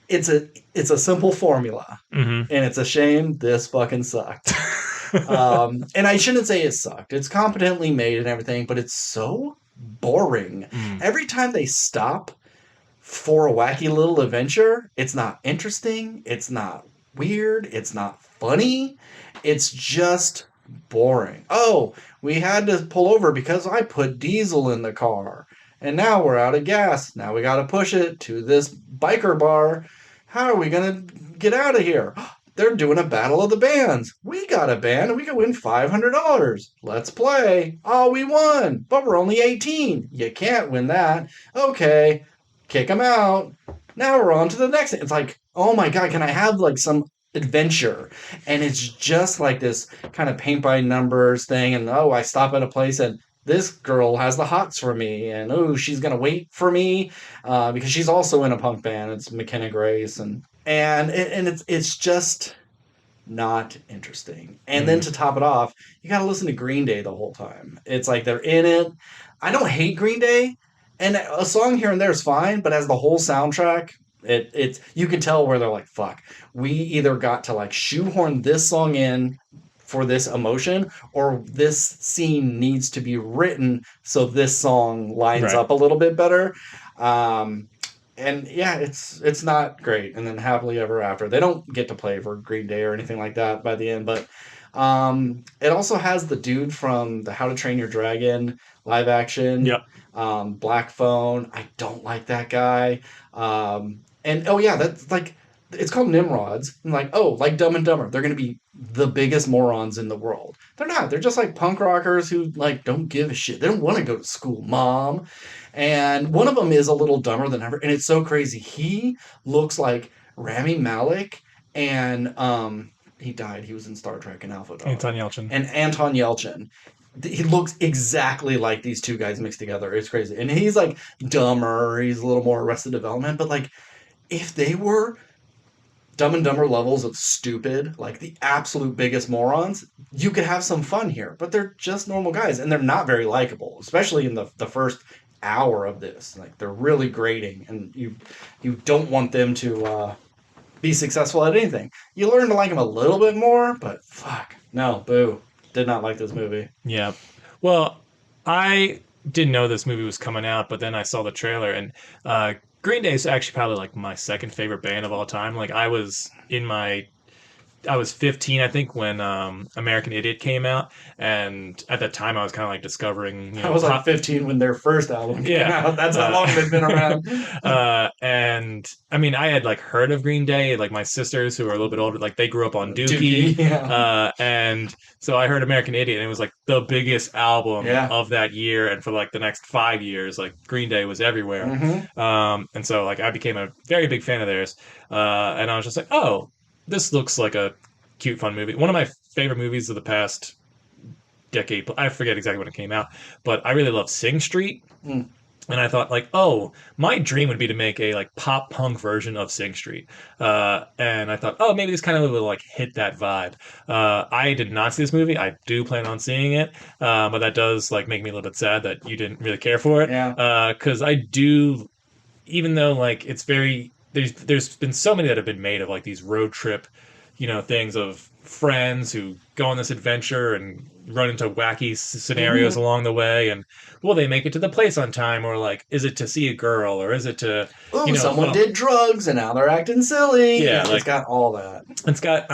it's a simple formula. And it's a shame this fucking sucked. And I shouldn't say it sucked. It's competently made and everything, but it's so boring. Every time they stop for a wacky little adventure, it's not interesting, it's not weird, it's not funny, it's just boring. Oh, we had to pull over because I put diesel in the car, and now we're out of gas. Now we got to push it to this biker bar. How are we gonna get out of here? They're doing a battle of the bands. We got a band and we can win $500. Let's play. Oh, we won, but we're only 18. You can't win that. Okay, kick them out. Now we're on to the next thing. It's like, oh my God, can I have like some adventure? And it's just like this kind of paint by numbers thing. And oh, I stop at a place and this girl has the hots for me. And oh, she's going to wait for me because she's also in a punk band. It's McKenna Grace. And it's just not interesting. And then to top it off, you got to listen to Green Day the whole time. It's like they're in it. I don't hate Green Day. And a song here and there is fine, but as the whole soundtrack, it's you can tell where they're like, fuck, we either got to like shoehorn this song in for this emotion, or this scene needs to be written so this song lines up a little bit better. And yeah, it's not great. And then Happily Ever After, they don't get to play for Green Day or anything like that by the end, but it also has the dude from the How to Train Your Dragon live action. Yep. Black Phone. I don't like that guy. And oh yeah, that's like, it's called Nimrods. And like, oh, like Dumb and Dumber, they're going to be the biggest morons in the world. They're not. They're just like punk rockers who like don't give a shit. They don't want to go to school, mom. And one of them is a little dumber than ever. And it's so crazy. He looks like Rami Malek and he died. He was in Star Trek and Alpha Dog. Anton Yelchin. And Anton Yelchin. He looks exactly like these two guys mixed together. It's crazy. And he's like dumber. He's a little more Arrested Development. But like, if they were Dumb and Dumber levels of stupid, like the absolute biggest morons, you could have some fun here. But they're just normal guys, and they're not very likable, especially in the first hour of this. Like, they're really grating, and you don't want them to be successful at anything. You learn to like them a little bit more, but fuck, no, boo. Did not like this movie. Yeah. Well, I didn't know this movie was coming out, but then I saw the trailer, and Green Day is actually probably like my second favorite band of all time. Like I was 15, I think, when American Idiot came out, and at that time I was kind of like discovering. I was like 15 when their first album came out. That's how long they've been around. And I mean, I had like heard of Green Day. Like my sisters, who are a little bit older, like they grew up on Dookie. Yeah. And so I heard American Idiot, and it was like the biggest album of that year, and for like the next 5 years, like Green Day was everywhere. Mm-hmm. And so like I became a very big fan of theirs, and I was just like, oh. This looks like a cute, fun movie. One of my favorite movies of the past decade. I forget exactly when it came out, but I really love Sing Street. Mm. And I thought, like, oh, my dream would be to make a like pop punk version of Sing Street. And I thought, oh, maybe this kind of will like hit that vibe. I did not see this movie. I do plan on seeing it, but that does like make me a little bit sad that you didn't really care for it. Yeah. Because I do, even though like it's very. There's been so many that have been made of like these road trip, things of friends who go on this adventure and run into wacky scenarios along the way, and will they make it to the place on time, or like is it to see a girl, or is it to someone did drugs and now they're acting silly. Yeah, it's got all that. It's got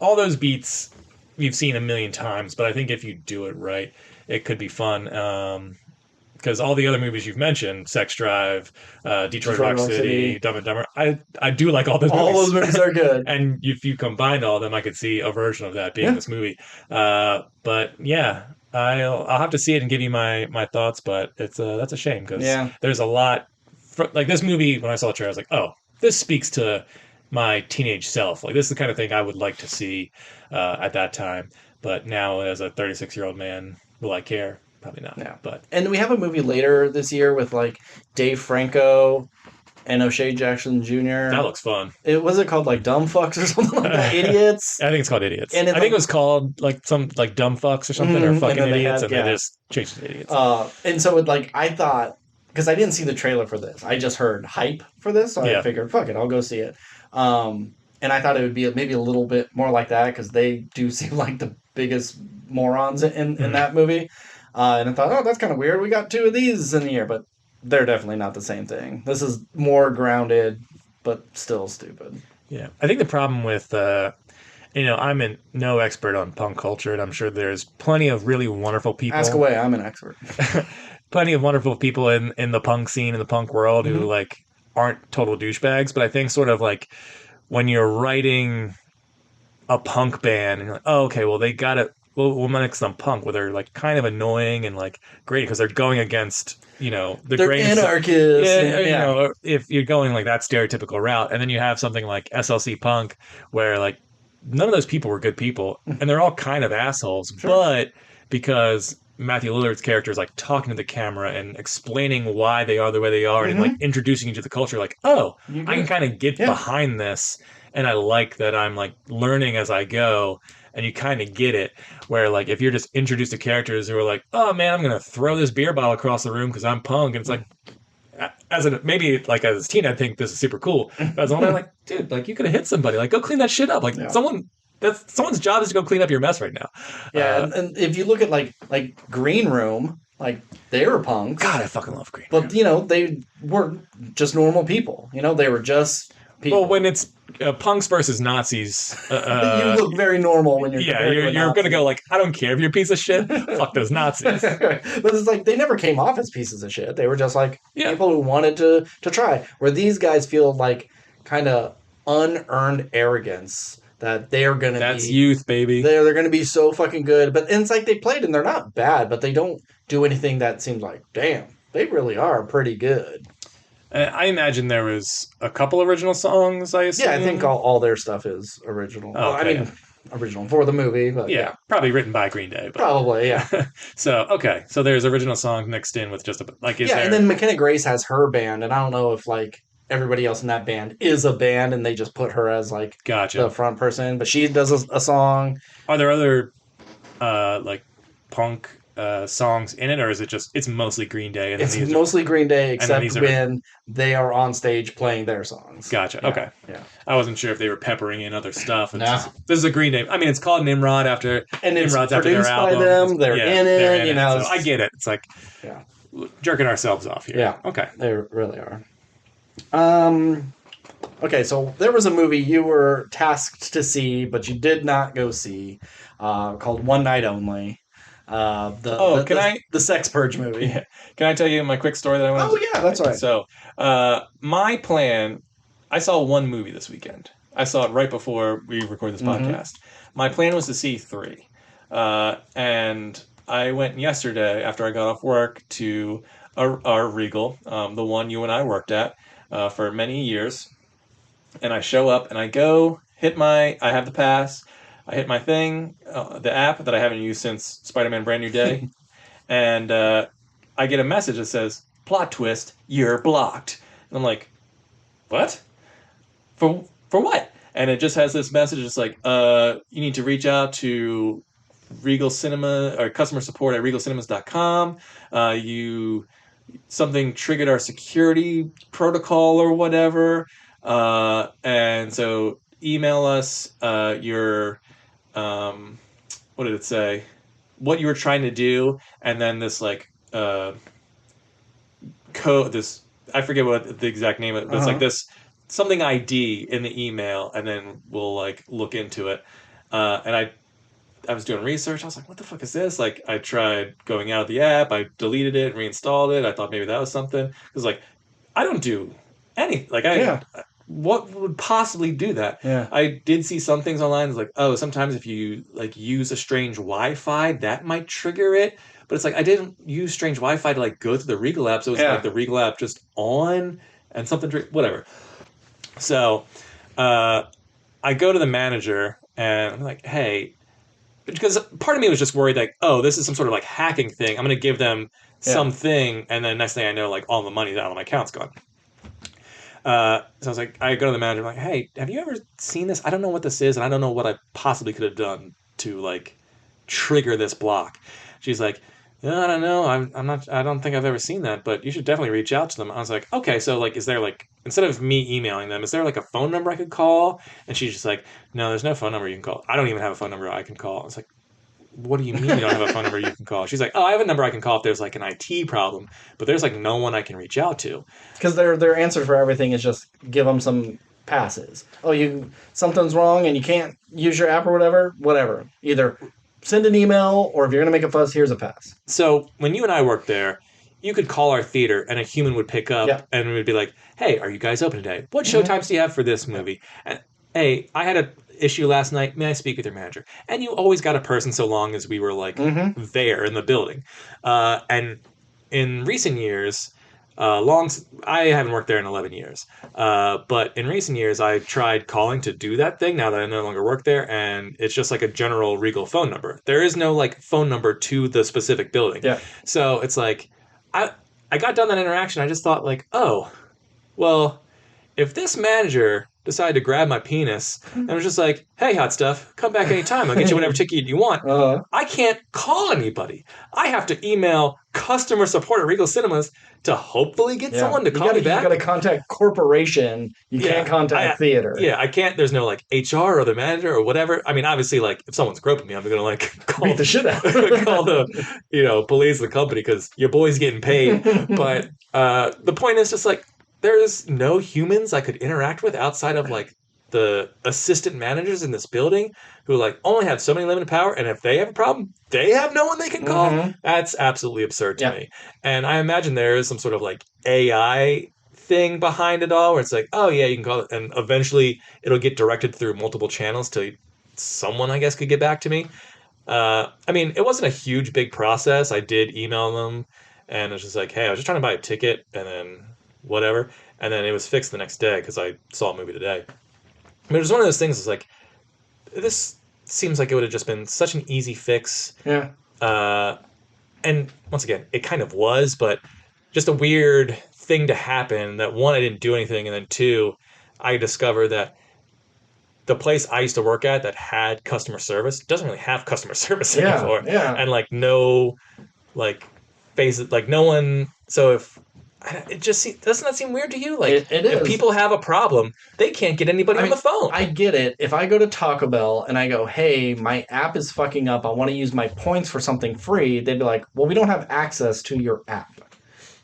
all those beats you've seen a million times, but I think if you do it right, it could be fun. Because all the other movies you've mentioned, Sex Drive, Detroit Rock City, Dumb and Dumber, I do like all those movies. All those movies are good. And if you combined all of them, I could see a version of that being this movie. But yeah, I'll have to see it and give you my thoughts, but that's a shame because there's a lot. Like this movie, when I saw the trailer, I was like, oh, this speaks to my teenage self. Like this is the kind of thing I would like to see at that time. But now as a 36-year-old man, will I care? Probably not. Yeah. And we have a movie later this year with like Dave Franco and O'Shea Jackson Jr. That looks fun. Was it called like Dumb Fucks or something like that? Idiots? I think it's called Idiots. And I think it was called like some like Dumb Fucks or something, or Fucking Idiots, and they just changed it to Idiots. And so it like I thought, because I didn't see the trailer for this, I just heard hype for this, so I figured, fuck it, I'll go see it. And I thought it would be maybe a little bit more like that because they do seem like the biggest morons in that movie. And I thought, oh, that's kind of weird. We got 2 of these in the year, but they're definitely not the same thing. This is more grounded, but still stupid. Yeah. I think the problem with, I'm no expert on punk culture, and I'm sure there's plenty of really wonderful people. Ask away. I'm an expert. Plenty of wonderful people in the punk scene, in the punk world, who like aren't total douchebags. But I think sort of like when you're writing a punk band and you're like, oh, okay, well, they got it. We'll make some punk where they're like kind of annoying and like great because they're going against, the they're grain. Anarchists. Yeah. If you're going like that stereotypical route, and then you have something like SLC Punk where like none of those people were good people and they're all kind of assholes, but because Matthew Lillard's character is like talking to the camera and explaining why they are the way they are and like introducing you to the culture, like, oh, I can kind of get behind this, and I like that I'm like learning as I go. And you kind of get it, where like if you're just introduced to characters who are like, oh man, I'm gonna throw this beer bottle across the room because I'm punk, and it's like, as a teen, I think this is super cool. But as an older, I'm like, dude, like you could have hit somebody, like go clean that shit up, like someone's job is to go clean up your mess right now. Yeah, and if you look at like Green Room, like they were punks. God, I fucking love Green Room. But they were just normal people. They were just people. Well, when it's punks versus Nazis, you look very normal when you're you're gonna go like, I don't care if you're a piece of shit. Fuck those Nazis. But it's like they never came off as pieces of shit. They were just like people who wanted to try. Where these guys feel like kind of unearned arrogance that they're gonna That's youth, baby. They're gonna be so fucking good. But it's like they played and they're not bad, but they don't do anything that seems like, damn, they really are pretty good. I imagine there was a couple original songs, I assume. Yeah, I think all their stuff is original. Oh, okay. I mean, original for the movie, but yeah. Probably written by Green Day. But Probably, yeah. So, okay. So there's original songs mixed in with just a, like, is there... And then McKenna Grace has her band, and I don't know if, like, everybody else in that band is a band, and they just put her as, like, Gotcha. the front person, but she does a song. Are there other, like, punk songs in it, or is it just, it's mostly Green Day? And it's mostly Green Day, except when they are on stage playing their songs. Gotcha. Yeah, okay. Yeah. I wasn't sure if they were peppering in other stuff. No. This is a Green Day. I mean, it's called Nimrod after... And it's Nimrod's produced after their by album. them. They're in it, you know. So I get it. It's like jerking ourselves off here. Yeah. Okay. They really are. Okay, so there was a movie you were tasked to see, but you did not go see, called One Night Only. The sex purge movie. Yeah. Can I tell you my quick story that I want to... Oh, yeah, that's right. So, my plan... I saw one movie this weekend. I saw it right before we recorded this podcast. My plan was to see 3. And I went yesterday after I got off work to our Regal, the one you and I worked at for many years. And I show up and I go I have the pass. I hit my thing, the app that I haven't used since Spider-Man Brand New Day. And I get a message that says, plot twist, you're blocked. And I'm like, what? For what? And it just has this message. It's like, you need to reach out to Regal Cinema or customer support at regalcinemas.com. Something triggered our security protocol or whatever. And so email us your, what did it say? What you were trying to do. And then this like code, I forget what the exact name of it, but it's like this something ID in the email, and then we'll like look into it. And I was doing research. I was like, what the fuck is this? Like, I tried going out of the app. I deleted it, reinstalled it. I thought maybe that was something. Because, like, I don't do anything. Like, what would possibly do that? Yeah. I did see some things online. It's like, oh, sometimes if you, like, use a strange Wi-Fi, that might trigger it. But it's like, I didn't use strange Wi-Fi to, like, go through the Regal app. So it's like the Regal app just on and something, whatever. So, I go to the manager, and I'm like, hey... Because part of me was just worried, like, oh, this is some sort of, like, hacking thing. I'm going to give them something, and then next thing I know, like, all the money out of my account's gone. So I was like, I go to the manager, I'm like, hey, have you ever seen this? I don't know what this is, and I don't know what I possibly could have done to, like, trigger this block. She's like, I don't know. I don't think I've ever seen that, but you should definitely reach out to them. I was like, okay, so, like, is there, like, instead of me emailing them, is there, like, a phone number I could call? And she's just like, no, there's no phone number you can call. I don't even have a phone number I can call. I was like, what do you mean you don't have a phone number you can call? She's like, oh, I have a number I can call if there's, like, an IT problem, but there's, like, no one I can reach out to. Because their answer for everything is just give them some passes. Oh, something's wrong and you can't use your app or whatever. Either send an email, or if you're going to make a fuss, here's a pass. So when you and I worked there, you could call our theater and a human would pick up and we would be like, hey, are you guys open today? What showtimes do you have for this movie? And, hey, I had an issue last night. May I speak with your manager? And you always got a person so long as we were like there in the building. And in recent years, I haven't worked there in 11 years. But in recent years, I tried calling to do that thing now that I no longer work there, and it's just like a general Regal phone number. There is no like phone number to the specific building. Yeah. So it's like, I got done that interaction. I just thought like, oh, well, if this manager decided to grab my penis and was just like, hey, hot stuff, come back anytime. I'll get you whatever ticket you want. I can't call anybody. I have to email customer support at Regal Cinemas to hopefully get someone to call me back. You got to contact corporation. You can't contact theater. Yeah, I can't. There's no like HR or the manager or whatever. I mean, obviously, like if someone's groping me, I'm going to like beat the shit out. Call the police, the company, because your boy's getting paid. But the point is just like, there's no humans I could interact with outside of like the assistant managers in this building who like only have so many limited power, and if they have a problem, they have no one they can call. That's absolutely absurd to me. And I imagine there is some sort of like AI thing behind it all where it's like, oh yeah, you can call it, and eventually it'll get directed through multiple channels till someone, I guess, could get back to me. I mean, it wasn't a huge big process. I did email them and it's just like, hey, I was just trying to buy a ticket and then whatever. and then it was fixed the next day because I saw a movie today. But it was one of those things. It's like this seems like it would have just been such an easy fix. Yeah. And once again, it kind of was, but just a weird thing to happen that one, I didn't do anything, and then two, I discovered that the place I used to work at that had customer service doesn't really have customer service anymore. Yeah. And like no like faces, like no one. So if it just doesn't that seem weird to you? Like It if is. people have a problem, they can't get anybody on the phone. I get it. If I go to Taco Bell and I go, hey, my app is fucking up, I want to use my points for something free, they'd be like, well, we don't have access to your app.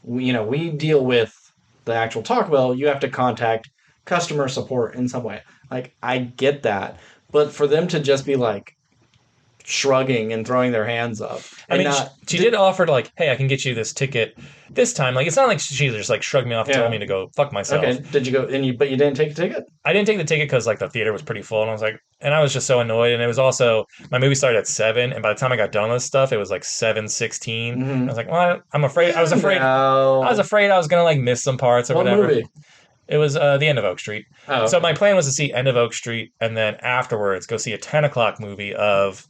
We deal with the actual Taco Bell. You have to contact customer support in some way. Like, I get that. But for them to just be like shrugging and throwing their hands up. I mean, she did offer to like, hey, I can get you this ticket this time. Like, it's not like she just like shrugged me off and told me to go fuck myself. Okay, did you go? But you didn't take the ticket? I didn't take the ticket because like the theater was pretty full, and I was like, and I was just so annoyed. And it was also my movie started at 7, and by the time I got done with stuff, it was like 7:16. Mm-hmm. I was like, well, I was afraid I was gonna like miss some parts or what whatever. Movie? It was the End of Oak Street. Oh, okay. So my plan was to see End of Oak Street, and then afterwards go see a 10 o'clock movie of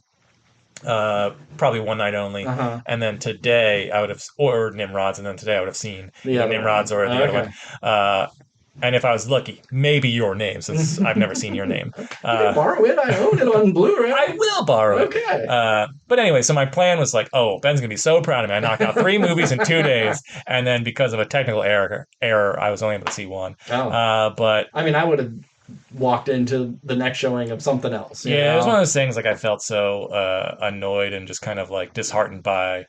probably One Night Only. And then today I would have, or Nimrods, and then today I would have seen Nimrods or the other one. And if I was lucky, maybe Your Name, since I've never seen Your Name. You can borrow it. I own it on Blu-ray. I will borrow it. Okay. But anyway, so my plan was like, oh, Ben's going to be so proud of me. I knocked out 3 movies in 2 days. And then because of a technical error, I was only able to see 1. But I mean, I would have walked into the next showing of something else. It was one of those things like I felt so annoyed and just kind of like disheartened by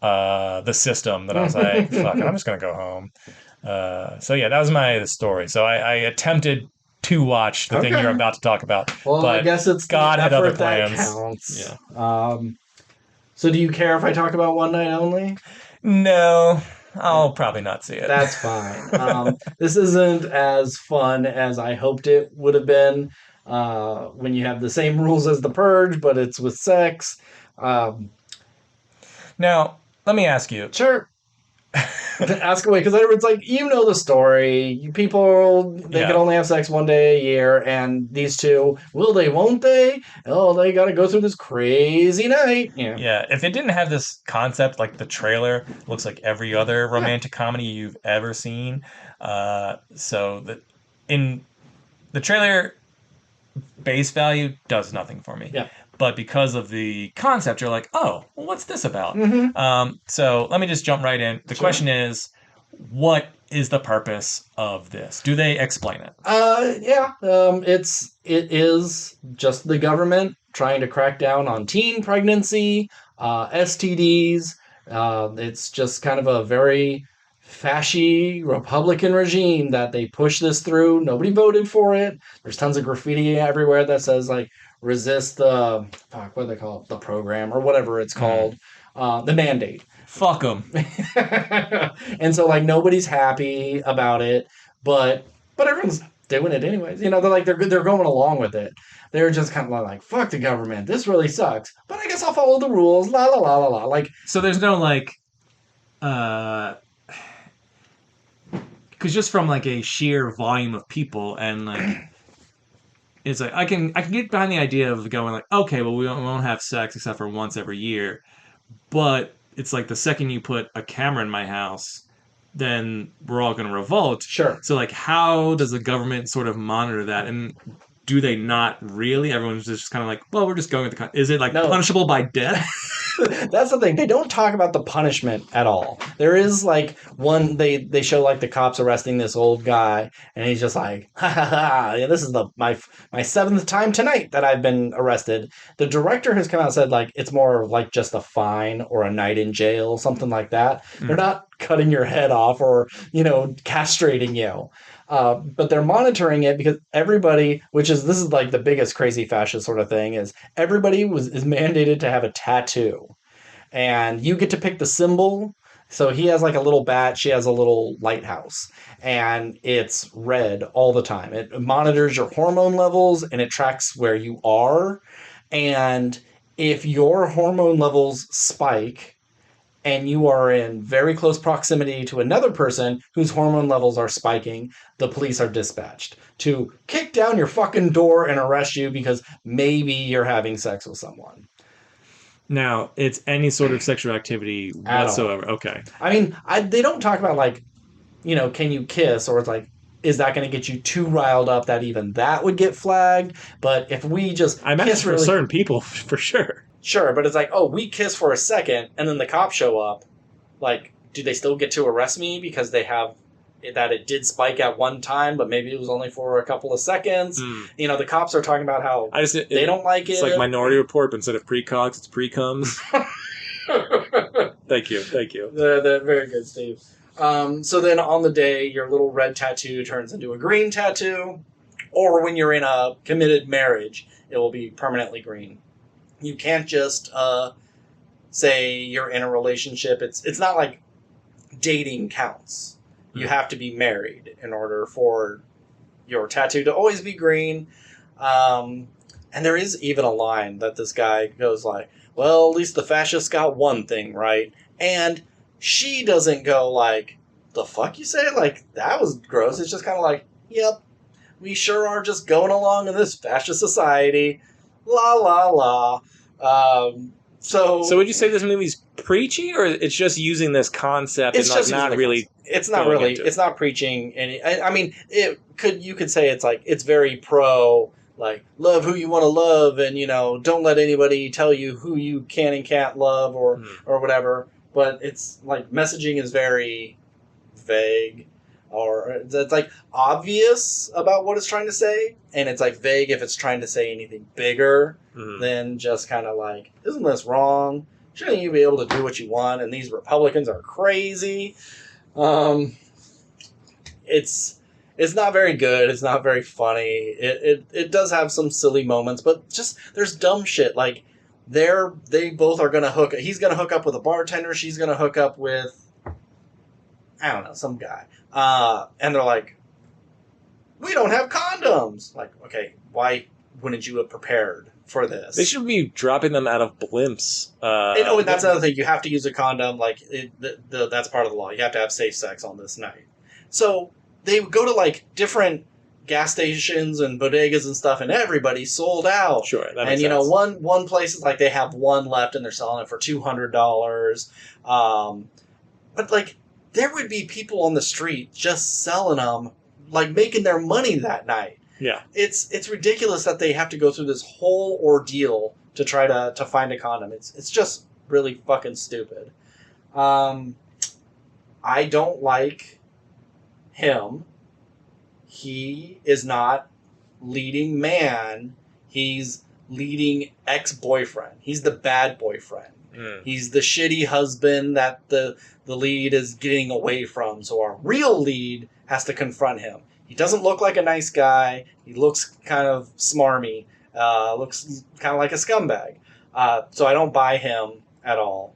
the system that I was like, fuck it, I'm just going to go home. So yeah, that was the story. So I attempted to watch the thing you're about to talk about. Well, but I guess it's God had other plans. That counts. Yeah. So do you care if I talk about One Night Only? No, I'll probably not see it. That's fine. This isn't as fun as I hoped it would have been when you have the same rules as the Purge, but it's with sex. Now, let me ask you. Sure. Ask away, because everyone's like, you know the story. People, they can only have sex one day a year, and these two, will they, won't they? Oh, they got to go through this crazy night. Yeah, if it didn't have this concept, like the trailer looks like every other romantic comedy you've ever seen. In the trailer, base value does nothing for me. Yeah. But because of the concept, you're like, oh, well, what's this about? Mm-hmm. So let me just jump right in. The question is, what is the purpose of this? Do they explain it? It is just the government trying to crack down on teen pregnancy, STDs. It's just kind of a very fashy Republican regime that they push this through. Nobody voted for it. There's tons of graffiti everywhere that says like, resist the what do they call it? The program or whatever it's called, the mandate. Fuck them. And so like nobody's happy about it, but everyone's doing it anyways. They're like they're going along with it. They're just kind of like fuck the government. This really sucks, but I guess I'll follow the rules. La la la la la. Like so, there's no like, because just from like a sheer volume of people and like. It's like I can get behind the idea of going like, okay, well we won't have sex except for once every year, but it's like the second you put a camera in my house, then we're all going to revolt. Sure. So like, how does the government sort of monitor that, and do they not really? Everyone's just kind of like, well, we're just going with the. Is it like punishable by death? That's the thing. They don't talk about the punishment at all. There is like one they show like the cops arresting this old guy, and he's just like, ha ha ha. Yeah, this is my 7th time tonight that I've been arrested. The director has come out and said like it's more like just a fine or a night in jail, something like that. They're not cutting your head off or castrating you. But they're monitoring it because everybody, this is like the biggest crazy fascist sort of thing, is everybody is mandated to have a tattoo. And you get to pick the symbol. So he has like a little bat, she has a little lighthouse. And it's red all the time. It monitors your hormone levels and it tracks where you are. And if your hormone levels spike, and you are in very close proximity to another person whose hormone levels are spiking, the police are dispatched to kick down your fucking door and arrest you because maybe you're having sex with someone. Now, it's any sort of sexual activity At whatsoever. all. Okay. I mean, they don't talk about, like, you know, can you kiss, or it's like, is that going to get you too riled up that even that would get flagged? But if we just I imagine kiss for certain people, for sure. Sure, but it's like, oh, we kiss for a second, and then the cops show up. Like, do they still get to arrest me because they have that it did spike at one time, but maybe it was only for a couple of seconds? You know, the cops are talking about how they don't like it. It's like Minority Report, but instead of precogs, it's pre-coms. Thank you. They're very good, Steve. So then on the day, your little red tattoo turns into a green tattoo, or when you're in a committed marriage, it will be permanently green. You can't just say you're in a relationship. It's not like dating counts. You have to be married in order for your tattoo to always be green. And there is even a line that this guy goes like, well, at least the fascists got one thing right. And she doesn't go like, the fuck you say? Like, that was gross. It's just kind of like, yep, we sure are just going along in this fascist society. La, la, la. So would you say this movie's preachy, or it's just using this concept and not really? It's not really. It's not preaching any. I mean, you could say it's like it's very pro, like love who you want to love, and you know, don't let anybody tell you who you can and can't love or whatever. But it's like messaging is very vague, or it's like obvious about what it's trying to say, and it's like vague if it's trying to say anything bigger than just kind of like, isn't this wrong? Shouldn't you be able to do what you want? And these Republicans are crazy. It's not very good. It's not very funny. It does have some silly moments, but just there's dumb shit like they both are gonna hook. He's gonna hook up with a bartender. She's gonna hook up with, I don't know, some guy. And they're like, we don't have condoms. Like, okay, why wouldn't you have prepared for this? They should be dropping them out of blimps. And that's another thing. You have to use a condom. Like, that's part of the law. You have to have safe sex on this night. So they would go to, like, different gas stations and bodegas and stuff, and everybody's sold out. Sure, that makes and, you know, sense. one place is like they have one left and they're selling it for $200. But, like, there would be people on the street just selling them, like making their money that night. Yeah. It's ridiculous that they have to go through this whole ordeal to try to find a condom. It's just really fucking stupid. I don't like him. He is not leading man. He's leading ex-boyfriend. He's the bad boyfriend. He's the shitty husband that the lead is getting away from. So our real lead has to confront him. He doesn't look like a nice guy. He looks kind of smarmy. Looks kind of like a scumbag. So I don't buy him at all.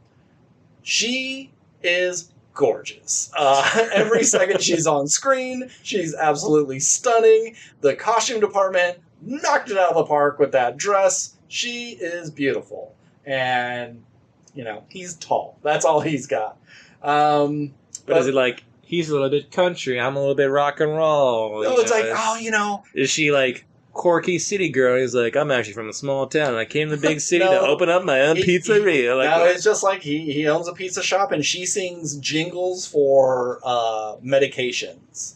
She is gorgeous. Every second she's on screen, she's absolutely stunning. The costume department knocked it out of the park with that dress. She is beautiful. And, you know, he's tall. That's all he's got. But is it like, he's a little bit country, I'm a little bit rock and roll? No, it's like, oh, you know. Is she like quirky city girl? He's like, I'm actually from a small town, and I came to the big city No, to open up my own pizzeria. No, it's just like he owns a pizza shop, and she sings jingles for medications.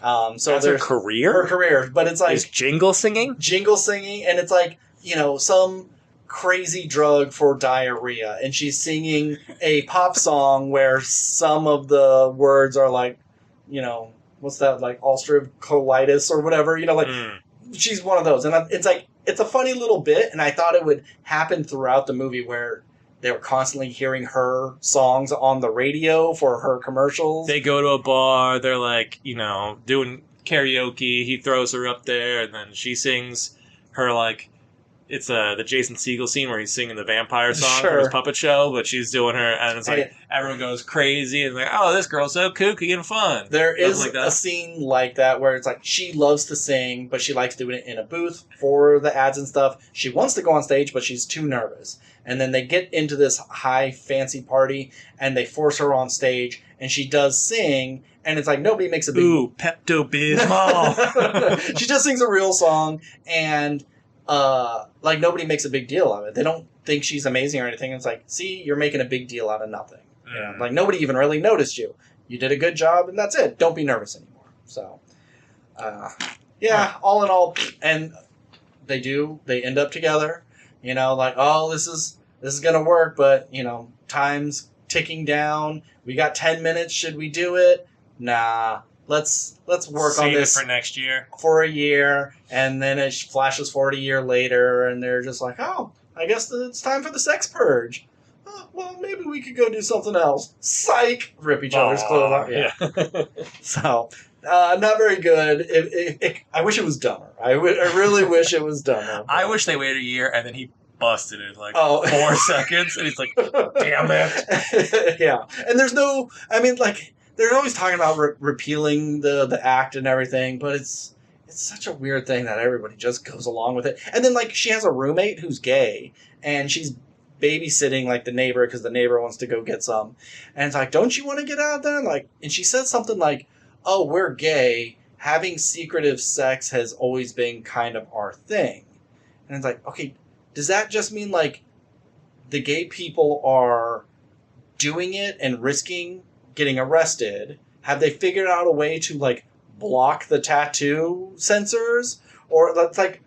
So that's her career? Her career. But it's like... Is jingle singing? Jingle singing, and it's like, you know, some crazy drug for diarrhea, and she's singing a pop song where some of the words are like, you know, what's that, like ulcerative colitis or whatever, you know, like she's one of those. And it's like, it's a funny little bit, and I thought it would happen throughout the movie where they were constantly hearing her songs on the radio for her commercials. They go to a bar, they're like, you know, doing karaoke, he throws her up there, and then she sings her like it's the Jason Segel scene where he's singing the vampire song Sure. from his puppet show, but she's doing her, and it's like And- everyone goes crazy and like, oh, this girl's so kooky and fun. There Something is like that. a scene like that where it's like she loves to sing, but she likes doing it in a booth for the ads and stuff. She wants to go on stage, but she's too nervous. And then they get into this high fancy party, and they force her on stage, and she does sing, and it's like nobody makes a big... Ooh, Pepto-Bismol. She just sings a real song, and like nobody makes a big deal of it. They don't think she's amazing or anything. It's like, see, you're making a big deal out of nothing. You know? Like nobody even really noticed you. You did a good job, and that's it. Don't be nervous anymore. So, yeah, all in all, and they end up together. You know, like, oh, this is gonna work, but you know, time's ticking down. We got 10 minutes. Should we do it? Nah. Let's work on this for next year. for a year, and then it flashes forward a year later, and they're just like, oh, I guess it's time for the sex purge. Oh, well, maybe we could go do something else. Psych! Rip each other's clothes off. Yeah. So, not very good. I wish it was dumber. I really wish it was dumber. I wish they waited a year and then he busted it in like 4 seconds, and he's like, damn it. Yeah. And there's no, I mean, like, they're always talking about repealing the act and everything, but it's such a weird thing that everybody just goes along with it. And then, like, she has a roommate who's gay, and she's babysitting, like, the neighbor because the neighbor wants to go get some. And it's like, don't you want to get out of there? Like, and she says something like, oh, we're gay. Having secretive sex has always been kind of our thing. And it's like, okay, does that just mean, like, the gay people are doing it and risking getting arrested? Have they figured out a way to, like, block the tattoo censors? Or that's like,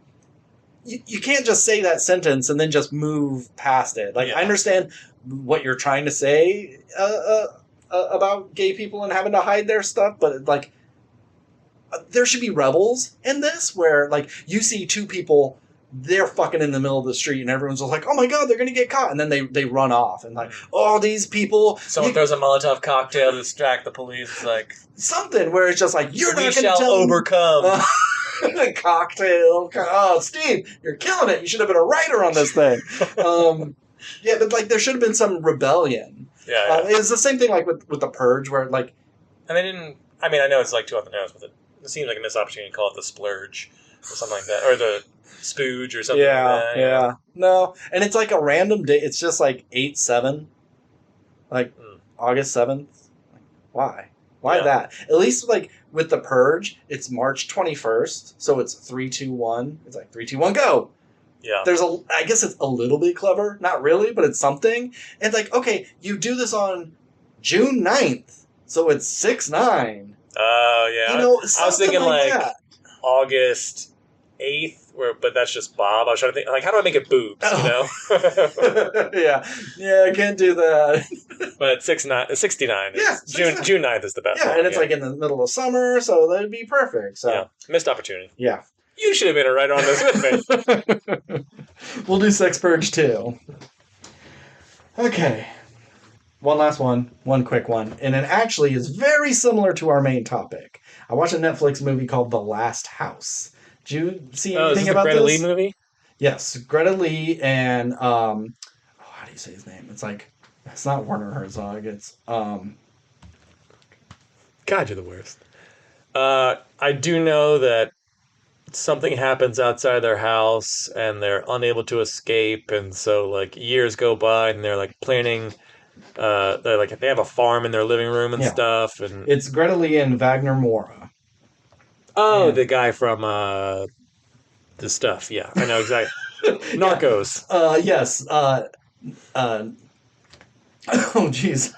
you can't just say that sentence and then just move past it. Like, I understand what you're trying to say about gay people and having to hide their stuff, but like, there should be rebels in this where, like, you see two people, they're fucking in the middle of the street, and everyone's just like, oh my god, they're gonna get caught, and then they run off, and like, oh, these people... Someone throws a Molotov cocktail to distract the police. It's like... Something where it's just like, you're not gonna shall tell overcome. Cocktail. Oh, Steve, you're killing it. You should have been a writer on this thing. Yeah, but like, there should have been some rebellion. Yeah. It's the same thing like with the Purge, where like... And they didn't... I mean, I know it's like too on the nose, but it seems like a missed opportunity to call it the splurge or something like that. Or the... spooge or something like that. Yeah. No, and it's like a random day. It's just like 8/7, like August 7th. Why that? At least like with the Purge, it's March 21st, so it's 3-2-1. It's like 3-2-1 go. Yeah. I guess it's a little bit clever, not really, but it's something. And like, okay, you do this on June 9th, so it's 6/9. Oh yeah. You know, I was thinking like that. August 8th. But that's just Bob. I was trying to think, like, how do I make it boobs, you know? Yeah, I can't do that. But 69 is, Yeah, June 9th is the best Yeah, one, and it's like in the middle of summer, so that'd be perfect. So yeah. Missed opportunity. Yeah. You should have been a writer on this with me. We'll do Sex Purge too. Okay. One last one. One quick one. And it actually is very similar to our main topic. I watched a Netflix movie called The Last House. Did you see anything about this? Greta Lee movie? Yes, Greta Lee and how do you say his name? It's like, it's not Werner Herzog. It's God, you're the worst. I do know that something happens outside their house and they're unable to escape, and so like years go by and they're like planning. They have a farm in their living room and stuff, and it's Greta Lee and Wagner Moura. Oh, the guy from the stuff. Yeah, I know exactly. Narcos. Yes. Oh, jeez.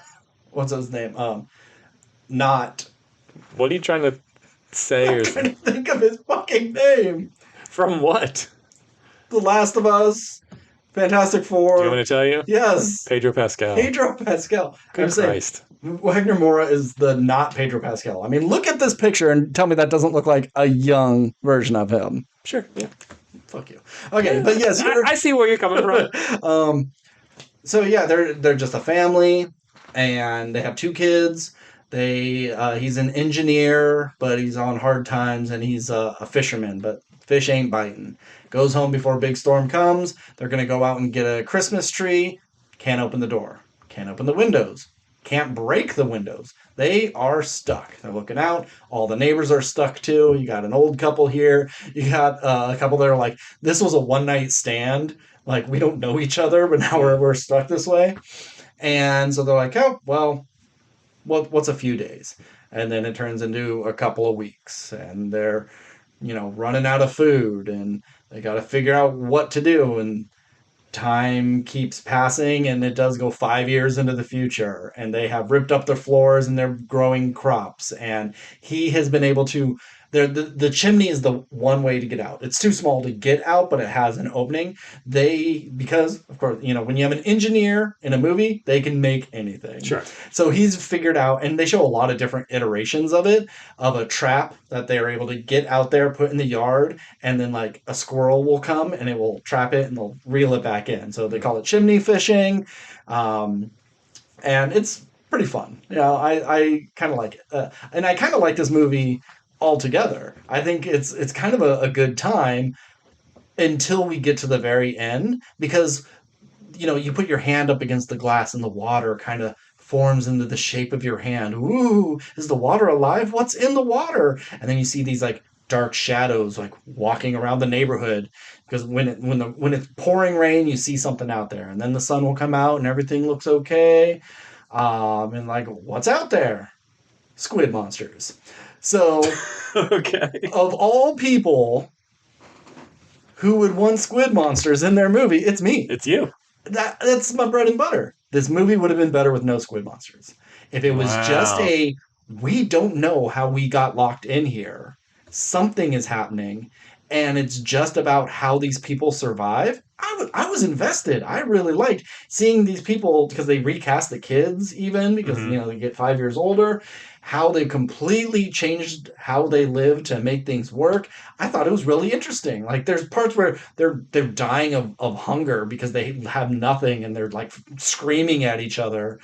What's his name? Not. What are you trying to say? I'm trying to think of his fucking name. From what? The Last of Us. Fantastic Four. Do you want me to tell you? Yes. Pedro Pascal. Pedro Pascal. Good Christ. Wagner Moura is the not Pedro Pascal. I mean, look at this picture and tell me that doesn't look like a young version of him. Sure. Yeah. Fuck you. Okay, but yes, I see where you're coming from. So yeah, they're just a family, and they have 2 kids. He's an engineer, but he's on hard times, and he's a fisherman. But Fish ain't biting. Goes home before a big storm comes. They're going to go out and get a Christmas tree. Can't open the door. Can't open the windows. Can't break the windows. They are stuck. They're looking out. All the neighbors are stuck too. You got an old couple here. You got a couple that are like, this was a one-night stand. Like, we don't know each other, but now we're stuck this way. And so they're like, oh, well, what's a few days? And then it turns into a couple of weeks. And they're, running out of food. And they got to figure out what to do. And time keeps passing, and it does go 5 years into the future, and they have ripped up their floors and they're growing crops, and he has been able to the chimney is the one way to get out. It's too small to get out, but it has an opening. Because of course, when you have an engineer in a movie, they can make anything. Sure. So he's figured out, and they show a lot of different iterations of a trap that they're able to get out there, put in the yard, and then like a squirrel will come and it will trap it and they'll reel it back in. So they call it chimney fishing. And it's pretty fun. I kind of like it. And I kind of like this movie altogether. I think it's kind of a good time until we get to the very end, because you put your hand up against the glass and the water kind of forms into the shape of your hand. Ooh, is the water alive? What's in the water? And then you see these like dark shadows like walking around the neighborhood, because when it's pouring rain, you see something out there, and then the sun will come out and everything looks okay. And like, what's out there? Squid monsters. So, okay. Of all people who would want squid monsters in their movie, it's me. It's you. That's my bread and butter. This movie would have been better with no squid monsters. If it was just we don't know how we got locked in here. Something is happening, and it's just about how these people survive. I was invested. I really liked seeing these people, because they recast the kids even, because they get 5 years older, how they completely changed how they live to make things work. I thought it was really interesting. Like, there's parts where they're dying of hunger because they have nothing, and they're like screaming at each other.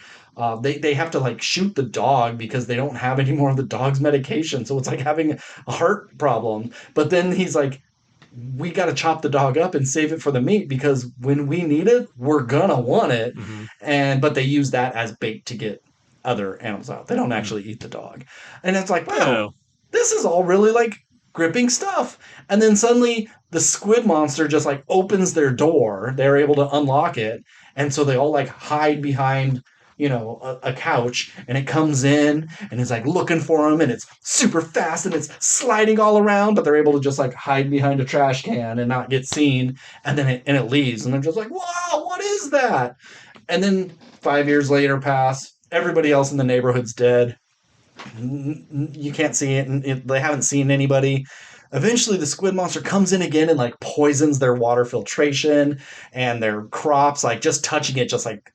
They have to like shoot the dog because they don't have any more of the dog's medication. So it's like having a heart problem. But then he's like, we got to chop the dog up and save it for the meat, because when we need it, we're gonna want it. But they use that as bait to get other animals out. They don't actually eat the dog. And it's like, wow, this is all really like gripping stuff. And then suddenly the squid monster just like opens their door. They're able to unlock it. And so they all like hide behind a couch, and it comes in and it's like looking for them, and it's super fast and it's sliding all around, but they're able to just like hide behind a trash can and not get seen. And then it leaves, and they're just like, wow, what is that? And then 5 years later pass. Everybody else in the neighborhood's dead. You can't see it, and they haven't seen anybody. Eventually, the squid monster comes in again and like poisons their water filtration and their crops. Like, just touching it just like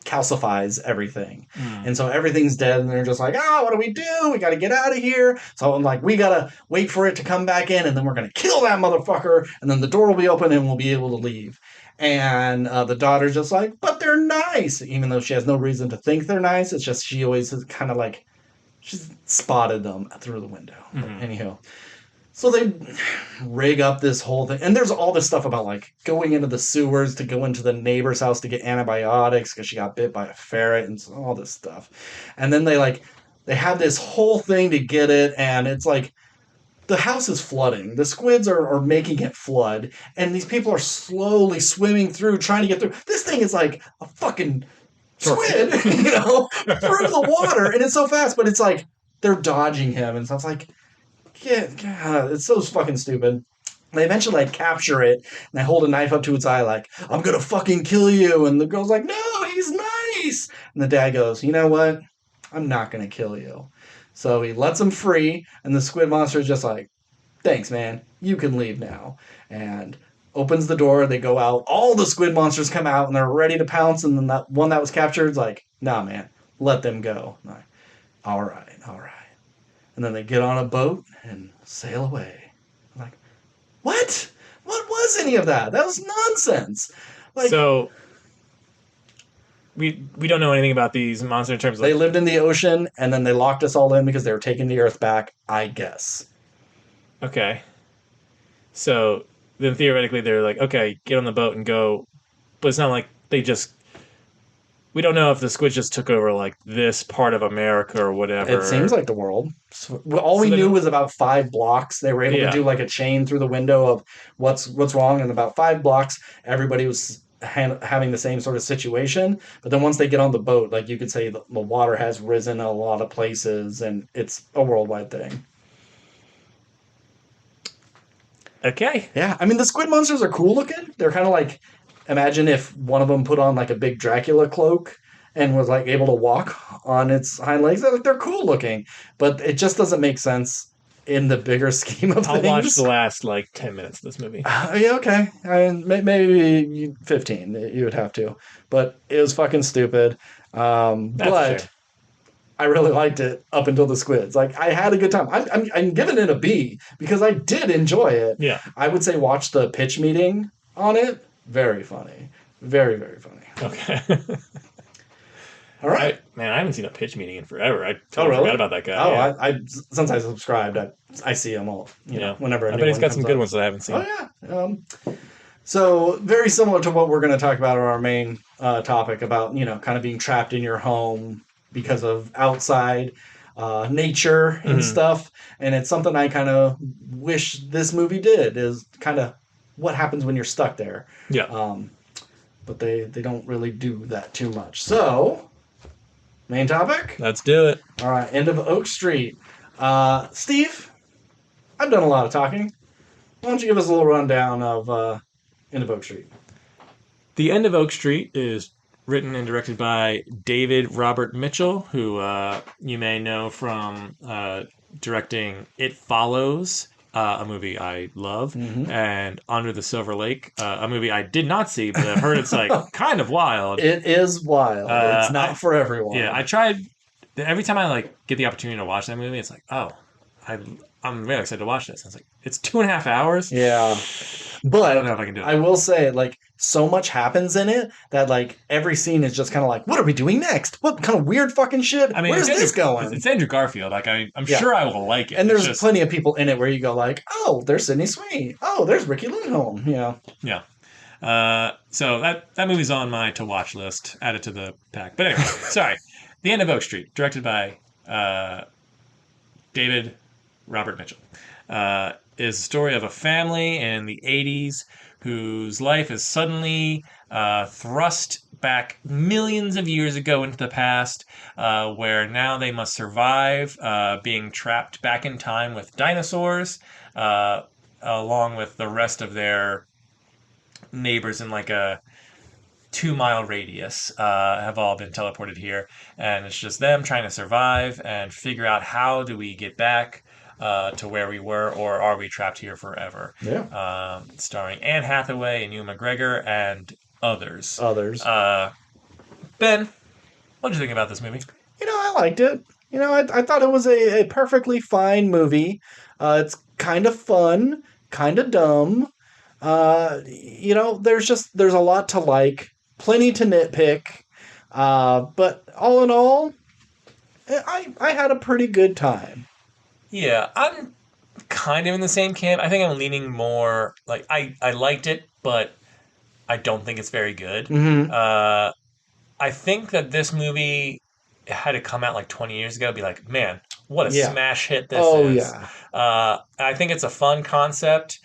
calcifies everything. And so everything's dead, and they're just like, what do we do? We got to get out of here. So I'm like, we got to wait for it to come back in, and then we're going to kill that motherfucker, and then the door will be open and we'll be able to leave. And the daughter's just like, but they're nice, even though she has no reason to think they're nice. It's just she always is kind of like, she's spotted them through the window. Anyhow. So they rig up this whole thing. And there's all this stuff about like going into the sewers to go into the neighbor's house to get antibiotics because she got bit by a ferret and all this stuff. And then they have this whole thing to get it. And it's like, the house is flooding. The squids are making it flood. And these people are slowly swimming through, trying to get through. This thing is like a fucking squid, through the water. And it's so fast, but it's like they're dodging him. And so it's like, yeah, it's so fucking stupid. They eventually like capture it, and they hold a knife up to its eye like, I'm gonna fucking kill you. And the girl's like, no, he's nice. And the dad goes, you know what? I'm not gonna kill you. So he lets him free, and the squid monster is just like, thanks, man. You can leave now. And opens the door, they go out. All the squid monsters come out, and they're ready to pounce, and then that one that was captured is like, nah, man, let them go. Like, all right. And then they get on a boat and sail away. I'm like, what? What was any of that? That was nonsense. Like, so we don't know anything about these monsters in terms of... They lived in the ocean, and then they locked us all in because they were taking the Earth back, I guess. Okay. So then theoretically they're like, okay, get on the boat and go. But it's not like they just. We don't know if the squid just took over like this part of America or whatever. It seems like the world. So, all So we then- knew was about 5 blocks. They were able to Yeah. do like a chain through the window of what's wrong, and about 5 blocks, everybody was having the same sort of situation. But then once they get on the boat, like you could say the water has risen in a lot of places, and it's a worldwide thing. Okay. Yeah, I mean the squid monsters are cool looking. They're kind of like, imagine if one of them put on like a big Dracula cloak and was like able to walk on its hind legs. They're cool looking, but it just doesn't make sense in the bigger scheme of I'll things. watch the last like 10 minutes of this movie. Yeah, okay. I mean, maybe 15. You would have to, but it was fucking stupid. That's But fair. I really liked it up until the squids. Like I had a good time. I'm giving it a B because I did enjoy it. Yeah. I would say watch the pitch meeting on it. Very funny. Very, very funny. Okay. All right. Man, I haven't seen a pitch meeting in forever. I totally really? forgot about that guy. Oh, yeah. I since I subscribed, I see them all. You know, whenever. I bet he's got some good ones that I haven't seen. Oh yeah. So very similar to what we're going to talk about in our main topic about kind of being trapped in your home because of outside nature and stuff, and it's something I kind of wish this movie did is kind of what happens when you're stuck there. Yeah. But they don't really do that too much. So main topic. Let's do it. All right, End of Oak Street. Steve, I've done a lot of talking. Why don't you give us a little rundown of End of Oak Street? The End of Oak Street is written and directed by David Robert Mitchell, who you may know from directing It Follows, a movie I love, and Under the Silver Lake, a movie I did not see, but I've heard it's like kind of wild. It is wild. It's not for everyone. Yeah, I tried. Every time I like get the opportunity to watch that movie, it's like, oh, I'm really excited to watch this. It's like it's 2.5 hours. Yeah, but I don't know if I can do it. I will say, like, so much happens in it that like every scene is just kind of like, what are we doing next? What kind of weird fucking shit? I mean, where's this going? It's Andrew Garfield. Like, I'm sure I will like it. And there's It's just, plenty of people in it where you go like, oh, there's Sydney Sweeney. Oh, there's Ricky Lindholm. Yeah. So that movie's on my to watch list. Add it to the pack. But anyway, sorry. The End of Oak Street, directed by David Robert Mitchell, is the story of a family in the 80s whose life is suddenly thrust back millions of years ago into the past, where now they must survive being trapped back in time with dinosaurs, along with the rest of their neighbors in like a 2-mile radius, have all been teleported here, and it's just them trying to survive and figure out how do we get back to where we were, or are we trapped here forever? Yeah. Starring Anne Hathaway and Ewan McGregor and others. Ben, what did you think about this movie? I liked it. I thought it was a perfectly fine movie. It's kind of fun, kind of dumb. There's a lot to like, plenty to nitpick. But all in all, I had a pretty good time. Yeah, I'm kind of in the same camp. I think I'm leaning more like I liked it, but I don't think it's very good. I think that this movie had to come out like 20 years ago, be like, man, what a smash hit this is. Oh, yeah. I think it's a fun concept.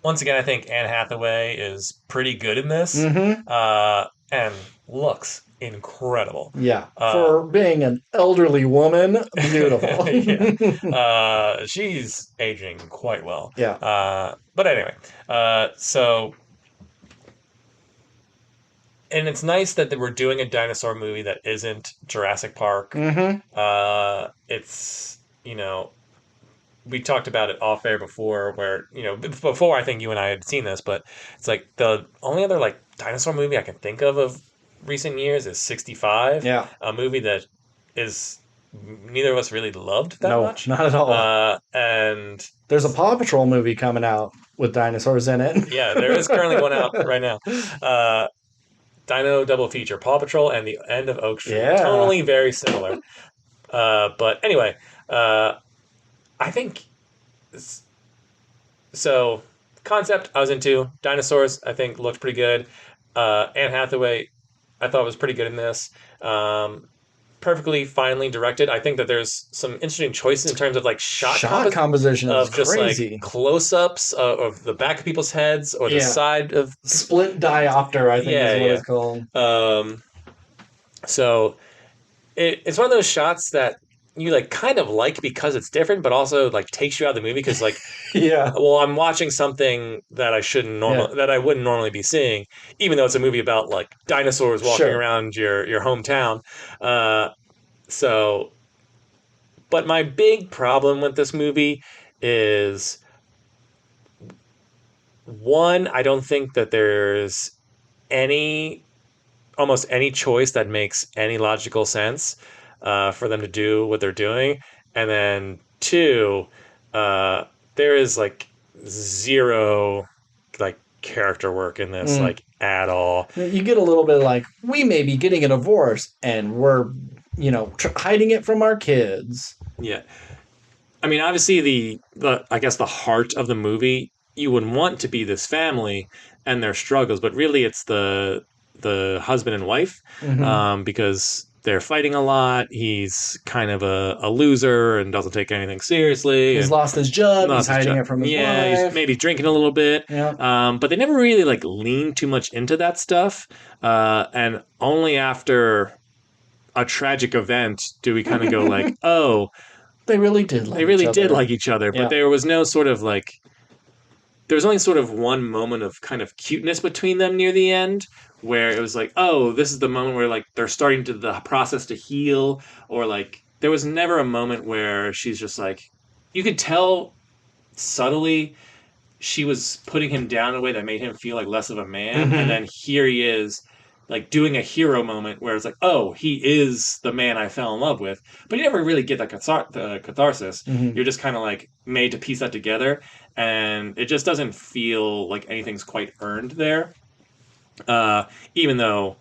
Once again, I think Anne Hathaway is pretty good in this, and looks incredible. Yeah, for being an elderly woman, beautiful. She's aging quite well. Yeah. But anyway, and it's nice that we're doing a dinosaur movie that isn't Jurassic Park. It's, we talked about it off air before where, before I think you and I had seen this, but it's like the only other like dinosaur movie I can think of recent years is 65. Yeah. A movie that is neither of us really loved that much. Not at all. And there's a Paw Patrol movie coming out with dinosaurs in it. Yeah, there is currently one out right now. Dino double feature, Paw Patrol and The End of Oak Street. Yeah. Totally very similar. But anyway, I think so. concept I was into. Dinosaurs, I think, looked pretty good. Anne Hathaway, I thought was pretty good in this. Perfectly finely directed. I think that there's some interesting choices in terms of like Shot composition is of just like crazy. close-ups of the back of people's heads or the Yeah. side of Split diopter, I think Yeah, is what yeah. it's called. So it's one of those shots that you like kind of like because it's different, but also like takes you out of the movie because like, Yeah. well, I'm watching something that I wouldn't normally be seeing, even though it's a movie about like dinosaurs walking Sure. around your hometown. So, but my big problem with this movie is one, I don't think that there's any almost any choice that makes any logical sense for them to do what they're doing. And then two, there is like zero like character work in this like at all. You get a little bit like, we may be getting a divorce and we're, hiding it from our kids. Yeah. I mean, obviously the I guess the heart of the movie you would want to be this family and their struggles, but really it's the husband and wife because they're fighting a lot. He's kind of a loser and doesn't take anything seriously. He's lost his job. He's hiding it from his wife. He's maybe drinking a little bit. Yeah. But they never really like lean too much into that stuff. And only after a tragic event do we kind of go like, oh, they really did like each other, but there was no sort of like there was only sort of one moment of kind of cuteness between them near the end where it was like, oh, this is the moment where like they're starting to the process to heal, or like there was never a moment where she's just like, you could tell subtly she was putting him down in a way that made him feel like less of a man, and then here he is like doing a hero moment where it's like, oh, he is the man I fell in love with, but you never really get that catharsis. You're just kind of like made to piece that together, and it just doesn't feel like anything's quite earned there. Even though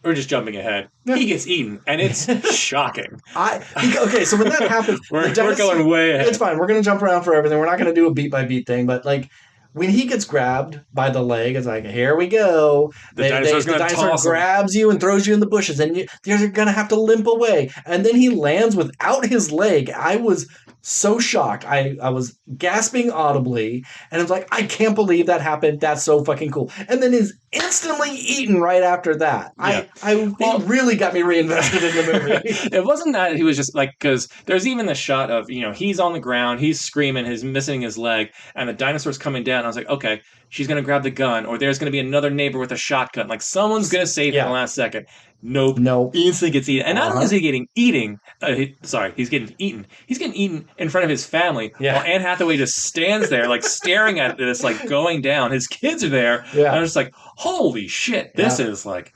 we're just jumping ahead, he gets eaten, and it's shocking. Okay, so when that happens, we're going way ahead. It's fine. We're going to jump around for everything. We're not going to do a beat by beat thing, but like, when he gets grabbed by the leg, it's like, here we go. The dinosaur grabs you and throws you in the bushes, and you're going to have to limp away. And then he lands without his leg. I was so shocked. I was gasping audibly, and I was like, I can't believe that happened. That's so fucking cool. And then is instantly eaten right after that. Yeah. It really got me reinvested in the movie. It wasn't that he was just like, because there's even the shot of, he's on the ground, he's screaming, he's missing his leg, and the dinosaur's coming down. I was like, okay, she's going to grab the gun, or there's going to be another neighbor with a shotgun. Like, someone's going to save him in the last second. Nope. He instantly gets eaten. And not only is he getting he's getting eaten. He's getting eaten in front of his family while Anne Hathaway just stands there, like, staring at this, like, going down. His kids are there. Yeah. And I'm just like, holy shit, this is, like,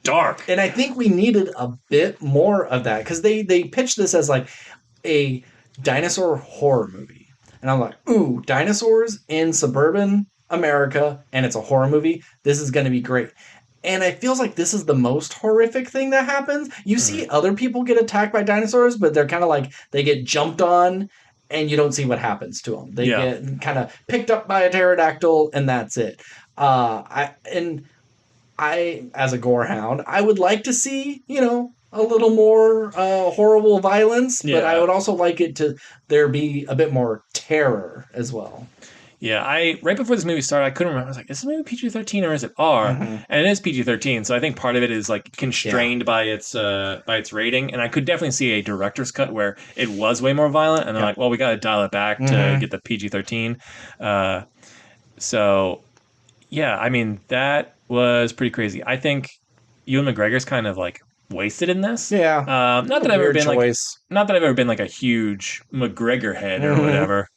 dark. And I think we needed a bit more of that, because they pitched this as, like, a dinosaur horror movie. And I'm like, ooh, dinosaurs in suburban America, and it's a horror movie. This is going to be great. And it feels like this is the most horrific thing that happens. You see other people get attacked by dinosaurs, but they're kind of like, they get jumped on, and you don't see what happens to them. They get kind of picked up by a pterodactyl, and that's it. I, as a gorehound, I would like to see, a little more horrible violence, but I would also like it to there be a bit more terror as well. Yeah, right before this movie started, I couldn't remember. I was like, is this movie PG-13 or is it R? And it is PG-13, so I think part of it is like constrained by its rating. And I could definitely see a director's cut where it was way more violent, and they're like, well, we got to dial it back to get the PG-13. So, yeah, I mean, that was pretty crazy. I think Ewan McGregor's kind of like wasted in this. Yeah. Not that I've ever been like a huge McGregor head or whatever.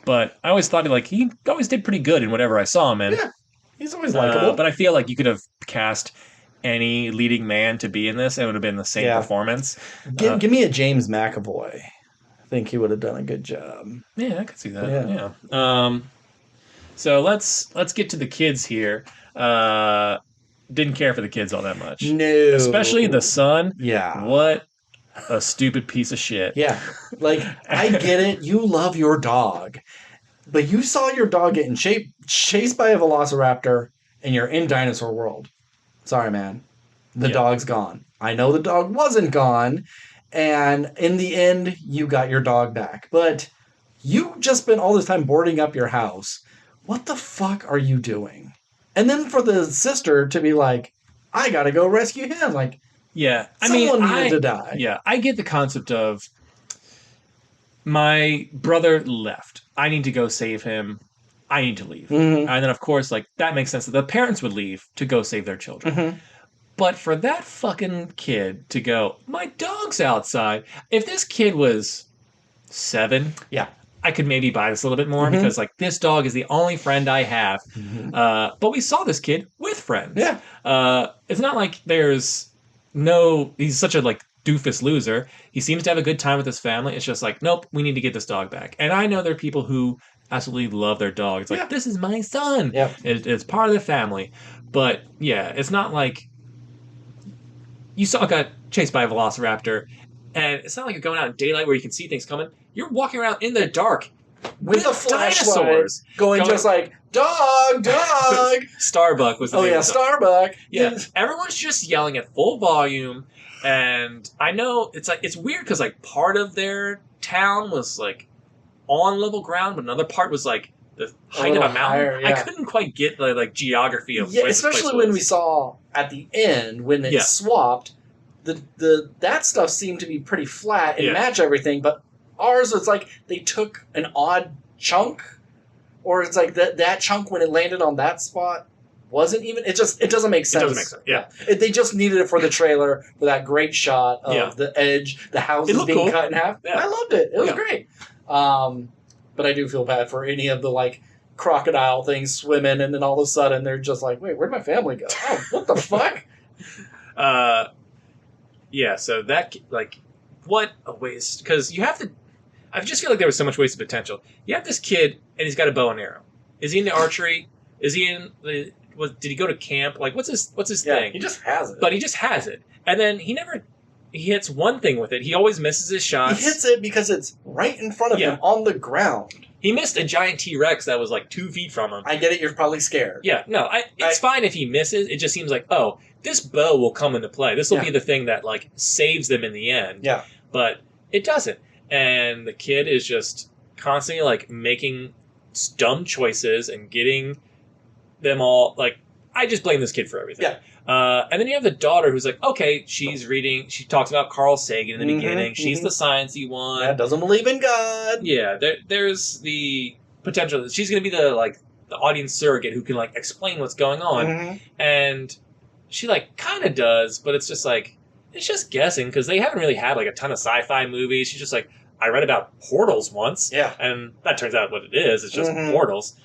But I always thought he always did pretty good in whatever I saw him in. Yeah, he's always likable. But I feel like you could have cast any leading man to be in this, and it would have been the same performance. Give me a James McAvoy. I think he would have done a good job. Yeah, I could see that. Yeah. So let's get to the kids here. Didn't care for the kids all that much. No. Especially the son. Yeah. What a stupid piece of shit. Yeah. Like, I get it. You love your dog. But you saw your dog getting chased by a velociraptor, and you're in dinosaur world. Sorry, man. The dog's gone. I know the dog wasn't gone, and in the end, you got your dog back. But you just spent all this time boarding up your house. What the fuck are you doing? And then for the sister to be like, I gotta go rescue him. Like, someone needed to die. Yeah, I get the concept of my brother left. I need to go save him. I need to leave. And then, of course, like that makes sense that the parents would leave to go save their children. But for that fucking kid to go, my dog's outside. If this kid was 7, I could maybe buy this a little bit more because, like, this dog is the only friend I have. But we saw this kid with friends. It's not like there's he's such a, like, doofus loser. He seems to have a good time with his family. It's just like, nope, we need to get this dog back. And I know there are people who absolutely love their dog. It's like, this is my son. It's part of the family. But, yeah, it's not like you saw a guy chased by a velociraptor, and it's not like you're going out in daylight where you can see things coming. You're walking around in the dark with a flashlight, going just like, dog. Starbuck was the name of the dog. Starbuck. Yeah, everyone's just yelling at full volume, and I know it's weird because like part of their town was like on level ground, but another part was like the height of a mountain. Higher, I couldn't quite get the like geography of especially when we saw at the end when it swapped. That stuff seemed to be pretty flat and match everything, but ours was like they took an odd chunk, or it's like that chunk when it landed on that spot wasn't even. It doesn't make sense. It doesn't make sense. Yeah, they just needed it for the trailer for that great shot of the edge, the houses being cut in half. I loved it. It was great. But I do feel bad for any of the like crocodile things swimming, and then all of a sudden they're just like, "Wait, where'd my family go? Oh, what the fuck?" Yeah. So that like, what a waste! Because you have to. I just feel like there was so much wasted potential. You have this kid, and he's got a bow and arrow. Is he into archery? Is he in the? Did he go to camp? Like, what's his thing? He just has it. But he just has it, and then he hits one thing with it. He always misses his shots. He hits it because it's right in front of him on the ground. He missed a giant T-Rex that was like 2 feet from him. I get it. You're probably scared. Yeah, no, it's fine if he misses. It just seems like, oh, this bow will come into play. This will be the thing that like saves them in the end. Yeah. But it doesn't. And the kid is just constantly like making dumb choices and getting them all like. I just blame this kid for everything. Yeah. And then you have the daughter who's like, okay, she's reading. She talks about Carl Sagan in the beginning. She's the sciencey one. Yeah, doesn't believe in God. Yeah, there's the potential that she's going to be the audience surrogate who can like explain what's going on, and she like kind of does, but it's just like it's just guessing because they haven't really had like a ton of sci-fi movies. She's just like, I read about portals once, and that turns out what it is. It's just portals.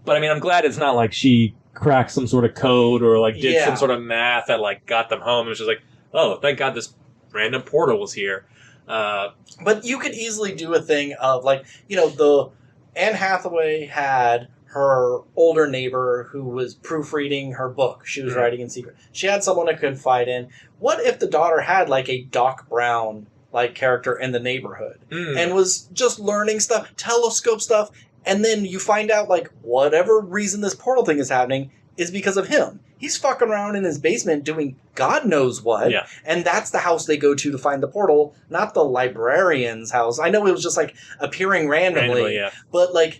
But I mean, I'm glad it's not like she cracked some sort of code or like did some sort of math that like got them home. It was just like, oh, thank God this random portal was here. But you could easily do a thing of like, the Anne Hathaway had her older neighbor who was proofreading her book. She was writing in secret. She had someone to confide in. What if the daughter had like a Doc Brown like character in the neighborhood and was just learning stuff, telescope stuff, and then you find out like whatever reason this portal thing is happening is because of him. He's fucking around in his basement doing God knows what, and that's the house they go to find the portal, not the librarian's house. I know it was just like appearing randomly but like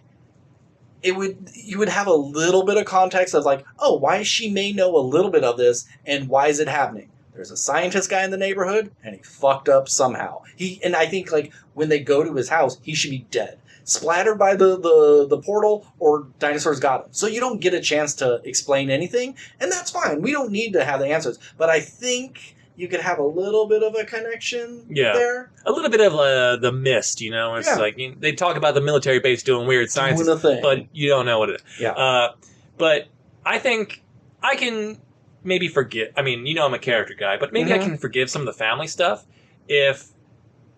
you would have a little bit of context of like, oh, why she may know a little bit of this and why is it happening? There's a scientist guy in the neighborhood and he fucked up somehow. And I think like when they go to his house, he should be dead. Splattered by the portal, or dinosaurs got him. So you don't get a chance to explain anything, and that's fine. We don't need to have the answers. But I think you could have a little bit of a connection there. A little bit of the mist, It's like they talk about the military base doing weird science, but you don't know what it is. Yeah. But I think I can maybe forgive. I mean, I'm a character guy, but maybe I can forgive some of the family stuff if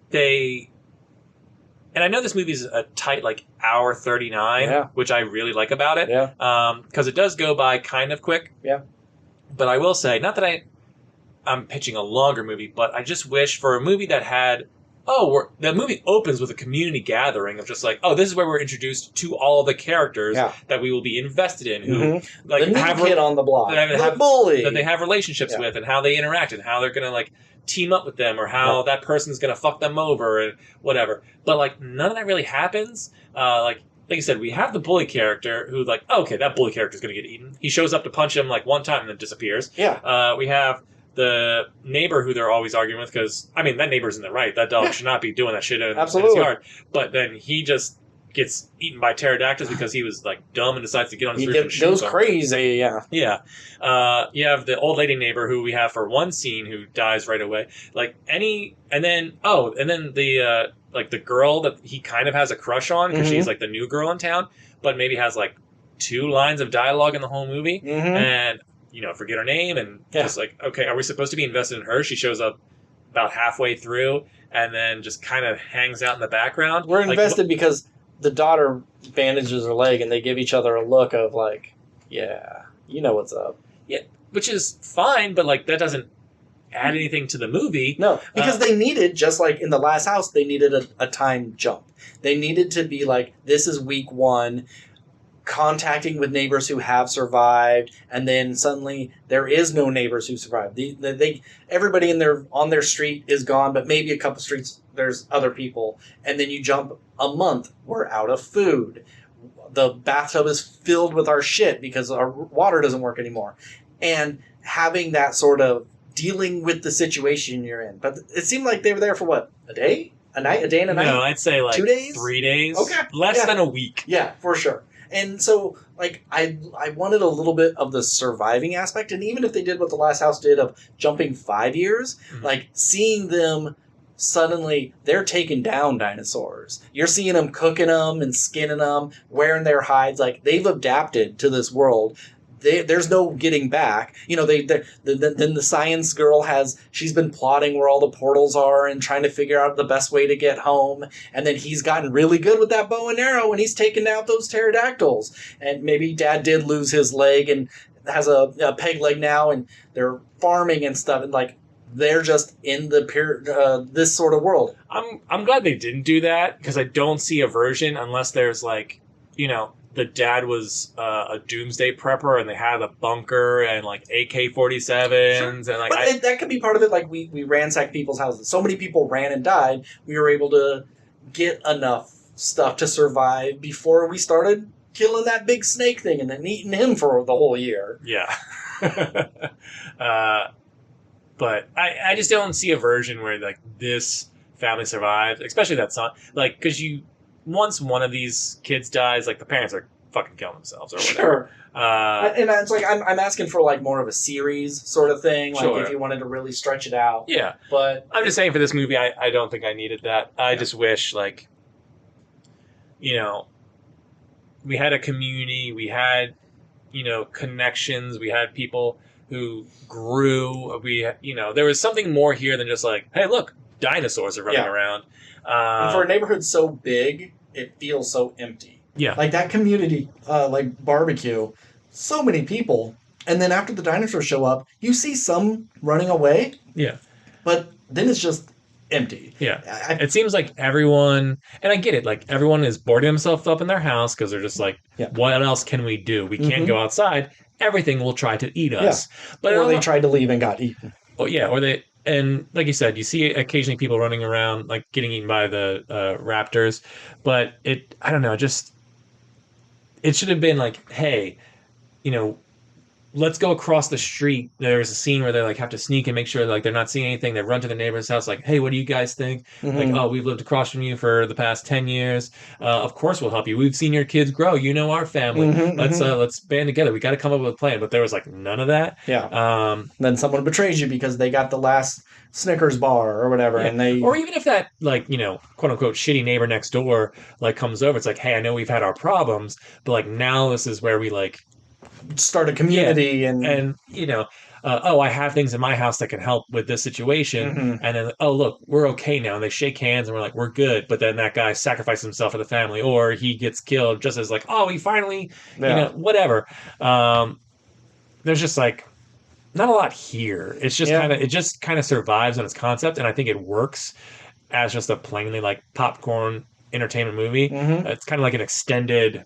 they... And I know this movie's a tight, hour 39, which I really like about it. Because it does go by kind of quick. Yeah. But I will say, not that I'm pitching a longer movie, but I just wish for a movie that had that movie opens with a community gathering of just like, oh, this is where we're introduced to all the characters that we will be invested in, who like the new have kid on the block, the bully that they have relationships with, and how they interact, and how they're gonna like team up with them, or how that person's gonna fuck them over, and whatever. But like none of that really happens. Like you said, we have the bully character who like, oh, okay, that bully character's gonna get eaten. He shows up to punch him like one time and then disappears. Yeah. We have the neighbor who they're always arguing with because, I mean, that neighbor's in the right. That dog should not be doing that shit in his yard. But then he just gets eaten by pterodactyls because he was like dumb and decides to get on his roof and shoot goes them. crazy, Yeah. You have the old lady neighbor who we have for one scene who dies right away. And then the like the girl that he kind of has a crush on because she's like the new girl in town, but maybe has like 2 lines of dialogue in the whole movie. And forget her name, and just like, okay, are we supposed to be invested in her? She shows up about halfway through, and then just kind of hangs out in the background. We're invested because the daughter bandages her leg, and they give each other a look of like, yeah, you know what's up. Yeah, which is fine, but like that doesn't add anything to the movie. No, because they needed, just like in The Last House, they needed a time jump. They needed to be like, this is week 1. Contacting with neighbors who have survived, and then suddenly there is no neighbors who survived. Everybody on their street is gone, but maybe a couple streets there's other people, and then you jump a month. We're out of food. The bathtub is filled with our shit because our water doesn't work anymore, and having that sort of dealing with the situation you're in. But it seemed like they were there for what, a day, a night, a day and a night. No, I'd say like 2 days, 3 days. Okay, less than a week. Yeah, for sure. And so, like, I wanted a little bit of the surviving aspect, and even if they did what The Last House did of jumping 5 years, like, seeing them suddenly, they're taking down dinosaurs. You're seeing them cooking them and skinning them, wearing their hides. Like, they've adapted to this world. There's no getting back. Then the science girl she's been plotting where all the portals are and trying to figure out the best way to get home. And then he's gotten really good with that bow and arrow, and he's taken out those pterodactyls. And maybe Dad did lose his leg and has a peg leg now, and they're farming and stuff. And like, they're just in this sort of world. I'm glad they didn't do that, because I don't see a version unless there's like, the dad was a doomsday prepper, and they had a bunker and like AK-47s, and like. But that could be part of it. Like we ransacked people's houses. So many people ran and died. We were able to get enough stuff to survive before we started killing that big snake thing and then eating him for the whole year. Yeah. But I just don't see a version where like this family survives, especially that son. Like, because once one of these kids dies, like the parents are fucking killing themselves or whatever. Sure. And it's like I'm asking for like more of a series sort of thing. Like if you wanted to really stretch it out. Yeah. But I'm just saying for this movie, I don't think I needed that. I just wish like, we had a community, we had, connections, we had people who grew. There was something more here than just like, hey, look, dinosaurs are running around. And for a neighborhood so big, it feels so empty. Yeah. Like that community, like barbecue, so many people. And then after the dinosaurs show up, you see some running away. Yeah. But then it's just empty. Yeah. It seems like everyone, and I get it, like everyone is boarding themselves up in their house because they're just like, what else can we do? We can't go outside. Everything will try to eat us. Yeah. But or they tried to leave and got eaten. Oh, yeah. And like you said, you see occasionally people running around, like getting eaten by the raptors. But I don't know, it should have been like, hey, let's go across the street. There's a scene where they like have to sneak and make sure like they're not seeing anything. They run to the neighbor's house like, hey, what do you guys think? Like, oh, we've lived across from you for the past 10 years. Of course we'll help you. We've seen your kids grow. Our family. Let's band together. We got to come up with a plan. But there was like none of that. Yeah. Then someone betrays you because they got the last Snickers bar or whatever. Yeah. And they, or even if that like, quote unquote shitty neighbor next door like comes over, it's like, hey, I know we've had our problems, but like now this is where we like start a community and I have things in my house that can help with this situation, and then look, we're okay now, and they shake hands and we're like, we're good, but then that guy sacrifices himself for the family, or he gets killed just as like, he finally whatever. There's just like not a lot here. It's just kind of survives on its concept, and I think it works. as just a plainly like popcorn entertainment movie. Mm-hmm. It's kind of like an extended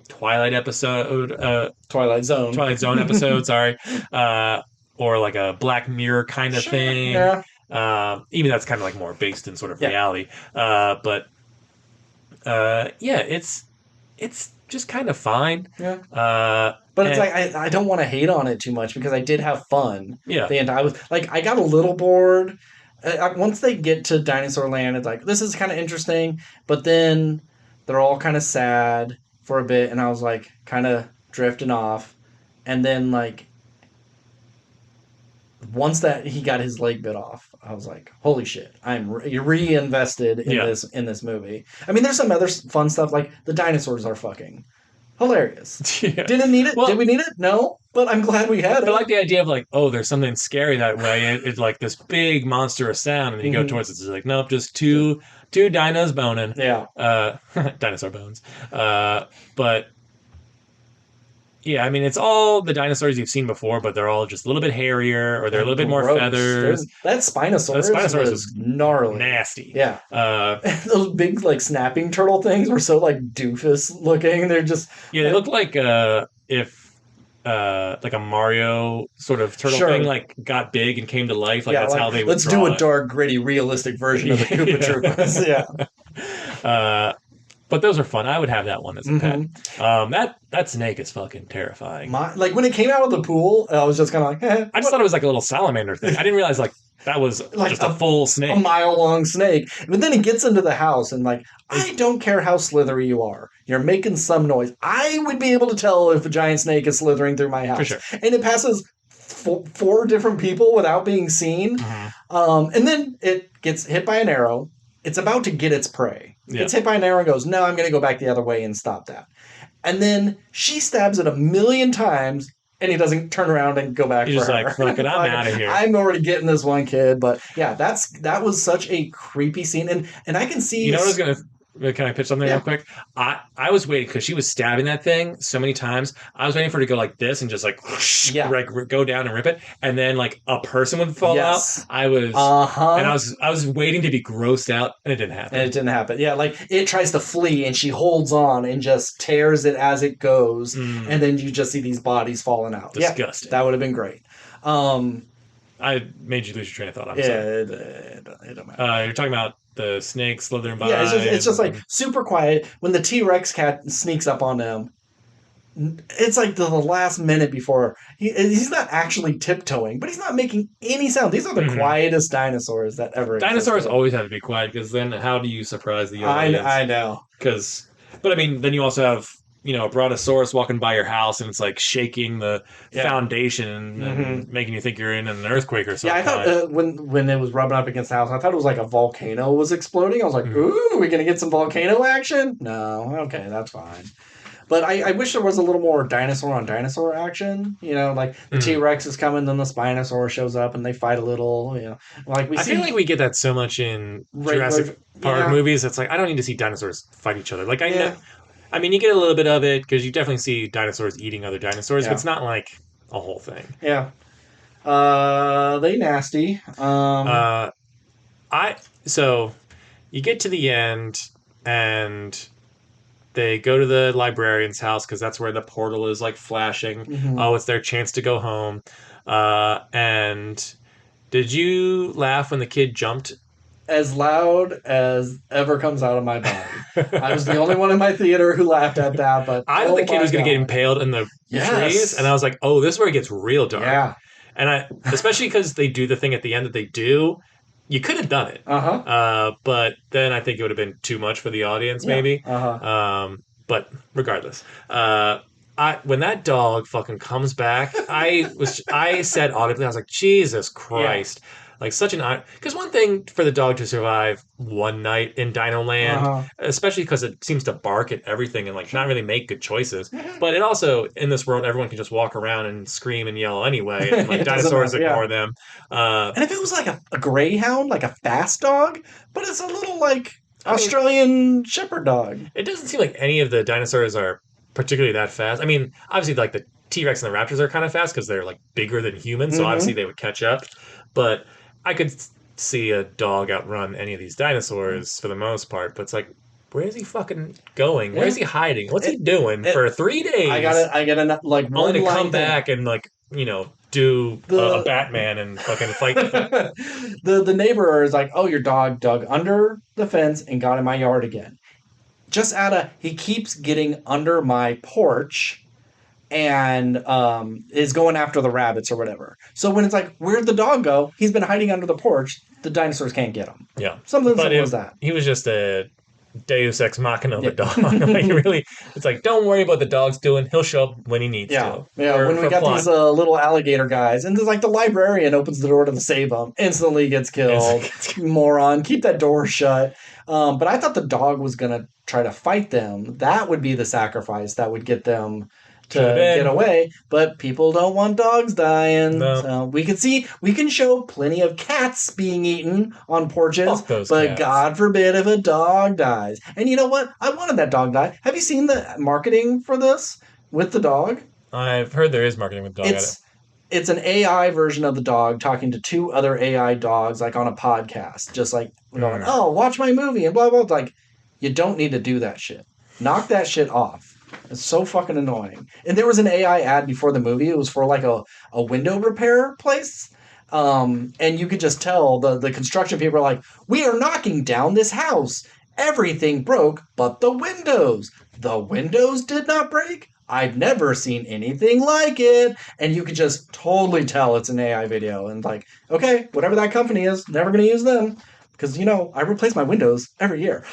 Twilight episode, Twilight Zone. Twilight Zone episode, sorry, or like a Black Mirror kind of Sure, thing. yeah. Even that's kind of like more based in sort of Yeah. reality. But yeah, it's just kind of fine. Yeah. and- But it's like I don't want to hate on it too much because I did have fun. Yeah. I was like I got a little bored. Once they get to Dinosaur Land, it's like this is kind of interesting, but then they're all kind of sad for a bit, and I was like kind of drifting off, and then like once that he got his leg bit off, I was like, "Holy shit! I'm reinvested in Yeah. this movie." I mean, there's some other fun stuff like the dinosaurs are fucking hilarious. Yeah. Didn't need it. Well- Did we need it? No, but I'm glad we had But it. I like the idea of like, oh, there's something scary that way. It's like this big monstrous sound, and then you go Mhm. towards it. It's like, nope, just two dinos boning. Yeah, Dinosaur bones. But yeah, I mean, it's all the dinosaurs you've seen before, but they're all just a little bit hairier, or they're a little bit more Gross. feathers. That Spinosaurus, was gnarly. Nasty. Yeah, Uh, those big like snapping turtle things were so like doofus looking. They're just yeah, they look like if like a Mario sort of turtle Sure. thing like got big and came to life. Like yeah. that's like, how they would let's draw do a it. dark, gritty, realistic version of the Koopa Yeah. Troopas. Yeah, But those are fun. I would have that one as a Mhm. pet. That snake is fucking terrifying. like when it came out of the pool, I was just kind of like, I just thought it was like a little salamander thing. I didn't realize like that was Like just a full snake. a mile long snake. But then he gets into the house and like, I don't care how slithery you are. You're making some noise. I would be able to tell if a giant snake is slithering through my house. For sure. And it passes four different people without being seen. Mhm. And then it gets hit by an arrow. It's about to get its prey. Yeah. Gets hit by an arrow and goes, no, I'm going to go back the other way and stop that. And then she stabs it 1,000,000 times and he doesn't turn around and go back He's for just her. like, fuck it, I'm outta here. I'm already getting this one kid. But yeah, that was such a creepy scene. And I can see... You know what I was gonna? Can I pitch something Yeah. real quick? I was waiting because she was stabbing that thing so many times. I was waiting for her to go like this and just like, whoosh, Yeah. like go down and rip it, and then like a person would fall Yes. out. I was, Uh-huh. and I was waiting to be grossed out, and it didn't happen. And it didn't happen. Yeah, like it tries to flee and she holds on and just tears it as it goes. Mm. And then you just see these bodies falling out. Disgusting. Yeah, that would have been great. I made you lose your train of thought. I'm Yeah, sorry. it don't matter. You're talking about the snake slithering by. Yeah, it's just like super quiet. When the T-Rex cat sneaks up on them, it's like the last minute before. He's not actually tiptoeing, but he's not making any sound. These are the Mhm. quietest dinosaurs that ever dinosaurs existed. always have to be quiet because then how do you surprise the audience? I know. But I mean, then you also have a brontosaurus walking by your house and it's like shaking the Yeah. foundation and making you think you're in an earthquake or something. Yeah, I thought when it was rubbing up against the house, I thought it was like a volcano was exploding. I was like, Mhm. ooh, we gonna get some volcano action? No, okay, that's fine. But I wish there was a little more dinosaur on dinosaur action. Like the Mhm. T-Rex is coming, then the Spinosaurus shows up and they fight a little. Like we I see. feel like we get that so much in Regular- Jurassic Park yeah. movies. It's like I don't need to see dinosaurs fight each other. Like I Yeah. know, I mean, you get a little bit of it because you definitely see dinosaurs eating other dinosaurs, Yeah. but it's not like a whole thing. Yeah. They nasty. So you get to the end and they go to the librarian's house because that's where the portal is like flashing. Mhm. Oh, it's their chance to go home. And did you laugh when the kid jumped? As loud as ever comes out of my body. I was the only one in my theater who laughed at that, but I thought the kid my was going to get God. impaled in the Yes. trees, and I was like, "Oh, this is where it gets real dark." Yeah. And especially because they do the thing at the end that they do, you could have done it. But then I think it would have been too much for the audience, maybe. But regardless, when that dog fucking comes back, I said audibly, I was like, Jesus Christ. Like such because one thing for the dog to survive one night in Dino Land, especially because it seems to bark at everything and like not really make good choices. But it also in this world, everyone can just walk around and scream and yell anyway. And like It doesn't dinosaurs matter, ignore them. And if it was like a greyhound, like a fast dog, but it's a little like Australian shepherd dog. It doesn't seem like any of the dinosaurs are particularly that fast. I mean, obviously, like the T-Rex and the Raptors are kind of fast because they're like bigger than humans, so Mhm. obviously they would catch up. But I could see a dog outrun any of these dinosaurs for the most part, but it's like, where is he fucking going? Where is he hiding? What's he doing for 3 days? I gotta like only to one come line back and like do a Batman and fucking fight. The neighbor is like, oh, your dog dug under the fence and got in my yard again. Just he keeps getting under my porch and is going after the rabbits or whatever. So when it's like, where'd the dog go? He's been hiding under the porch. The dinosaurs can't get him. Yeah. Something was that. He was just a Deus Ex Machina of the dog. Like really, it's like, don't worry about the dog's doing. He'll show up when he needs to. Yeah, when we got these little alligator guys, and there's like the librarian opens the door to save him, instantly gets killed. Moron, keep that door shut. But I thought the dog was gonna try to fight them. That would be the sacrifice that would get them to get away, but people don't want dogs dying. No. So we can show plenty of cats being eaten on porches, but cats. God forbid if a dog dies. And you know what? I wanted that dog die. Have you seen the marketing for this with the dog? I've heard there is marketing with the dog. It's an AI version of the dog talking to 2 other AI dogs, like on a podcast, just like going, "Oh, watch my movie," and blah blah. Like, you don't need to do that shit. Knock that shit off. It's so fucking annoying. And there was an AI ad before the movie. It was for like a window repair place. And you could just tell the construction people are like, we are knocking down this house. Everything broke but the windows. The windows did not break? I've never seen anything like it. And you could just totally tell it's an AI video. And like, okay, whatever that company is, never going to use them. Because, I replace my windows every year.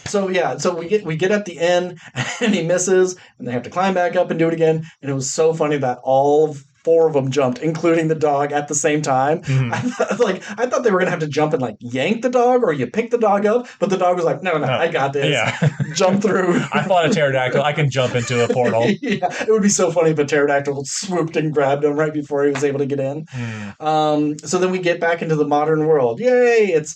So we get at the end and he misses and they have to climb back up and do it again. And it was so funny that all 4 of them jumped, including the dog, at the same time. Mm-hmm. I thought they were gonna have to jump and like yank the dog or you pick the dog up, but the dog was like, no, I got this. Yeah. Jump through. I fought a pterodactyl. I can jump into a portal. Yeah, it would be so funny if a pterodactyl swooped and grabbed him right before he was able to get in. So then we get back into the modern world. Yay! It's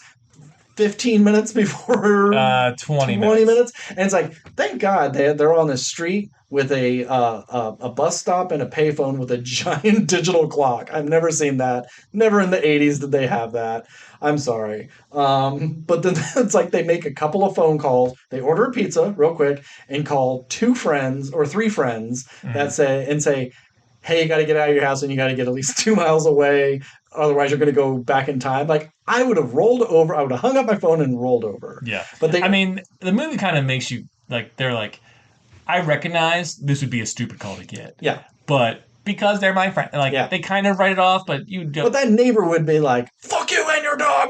15 minutes before 20 minutes. And it's like, thank God they're on the street with a bus stop and a payphone with a giant digital clock. I've never seen that. Never in the 80s did they have that. I'm sorry. But then it's like they make a couple of phone calls. They order a pizza real quick and call 2 friends or 3 friends that say, hey, you got to get out of your house and you got to get at least 2 miles away. Otherwise, you're going to go back in time. Like, I would have rolled over. I would have hung up my phone and rolled over. Yeah. But the movie kind of makes you, like, they're like, I recognize this would be a stupid call to get. Yeah. But because they're my friend, like, they kind of write it off, but you don't. But that neighbor would be like, fuck you and your dog.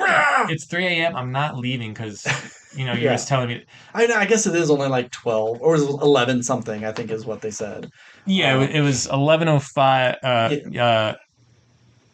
It's 3 a.m. I'm not leaving because, you're just telling me. I guess it is only like 12 or it was 11 something, I think is what they said. Yeah, it was 11:05.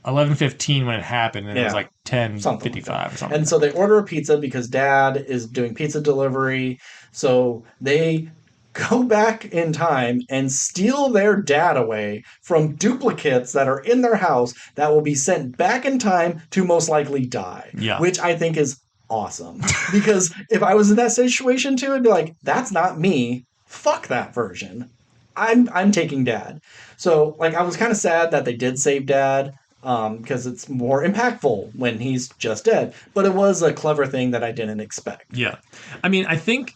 11:15 when it happened, and it was like 10:55 or something. And so they order a pizza because Dad is doing pizza delivery. So they go back in time and steal their dad away from duplicates that are in their house that will be sent back in time to most likely die. Yeah. Which I think is awesome. Because if I was in that situation too, I'd be like, that's not me. Fuck that version. I'm taking Dad. So like I was kind of sad that they did save Dad. Because it's more impactful when he's just dead. But it was a clever thing that I didn't expect. Yeah. I think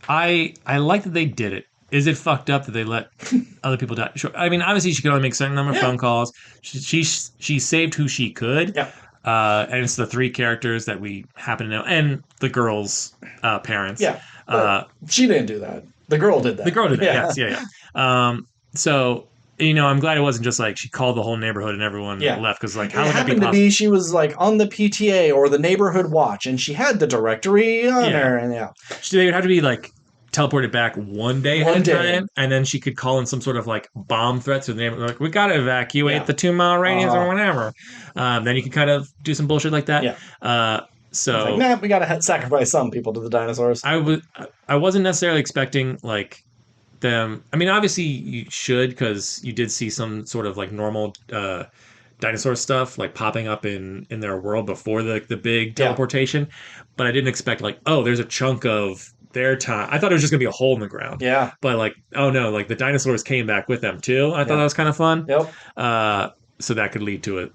I like that they did it. Is it fucked up that they let other people die? Sure. Obviously she could only make a certain number of phone calls. She saved who she could. Yeah. And it's the 3 characters that we happen to know. And the girl's parents. Yeah. She didn't do that. The girl did that. The girl did that, yes. Yeah. So... I'm glad it wasn't just like she called the whole neighborhood and everyone left because like how would that be possible? She was like on the PTA or the neighborhood watch and she had the directory on her and they would have to be like teleported back one day and then she could call in some sort of like bomb threat to the neighborhood. Like we got to evacuate the 2-mile radius or whatever. Then you could kind of do some bullshit like that. So like, we got to sacrifice some people to the dinosaurs. I wasn't necessarily expecting like them. Obviously you should because you did see some sort of like normal dinosaur stuff like popping up in their world before the big teleportation, but I didn't expect like, oh, there's a chunk of their time. I thought it was just gonna be a hole in the ground. Yeah. But like, oh no, like the dinosaurs came back with them too. I thought that was kind of fun. Yep. so that could lead to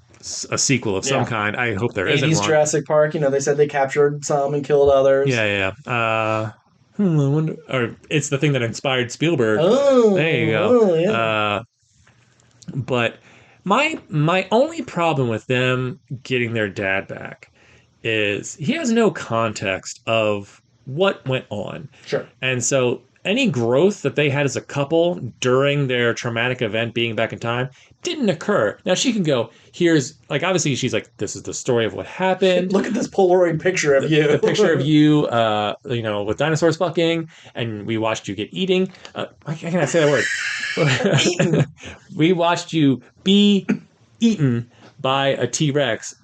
a sequel of some kind. I hope there isn't 80s one. Jurassic Park, they said they captured some and killed others. Yeah. I wonder, or it's the thing that inspired Spielberg. Oh, There you go. Oh, yeah. But my only problem with them getting their dad back is he has no context of what went on. Sure. And so any growth that they had as a couple during their traumatic event being back in time didn't occur. Now she can go, here's like obviously she's like, this is the story of what happened. Look at this Polaroid picture of you. The picture of you, with dinosaurs fucking, and we watched you get eating. Why can't I say that word? Eaten. We watched you be eaten by a T-Rex.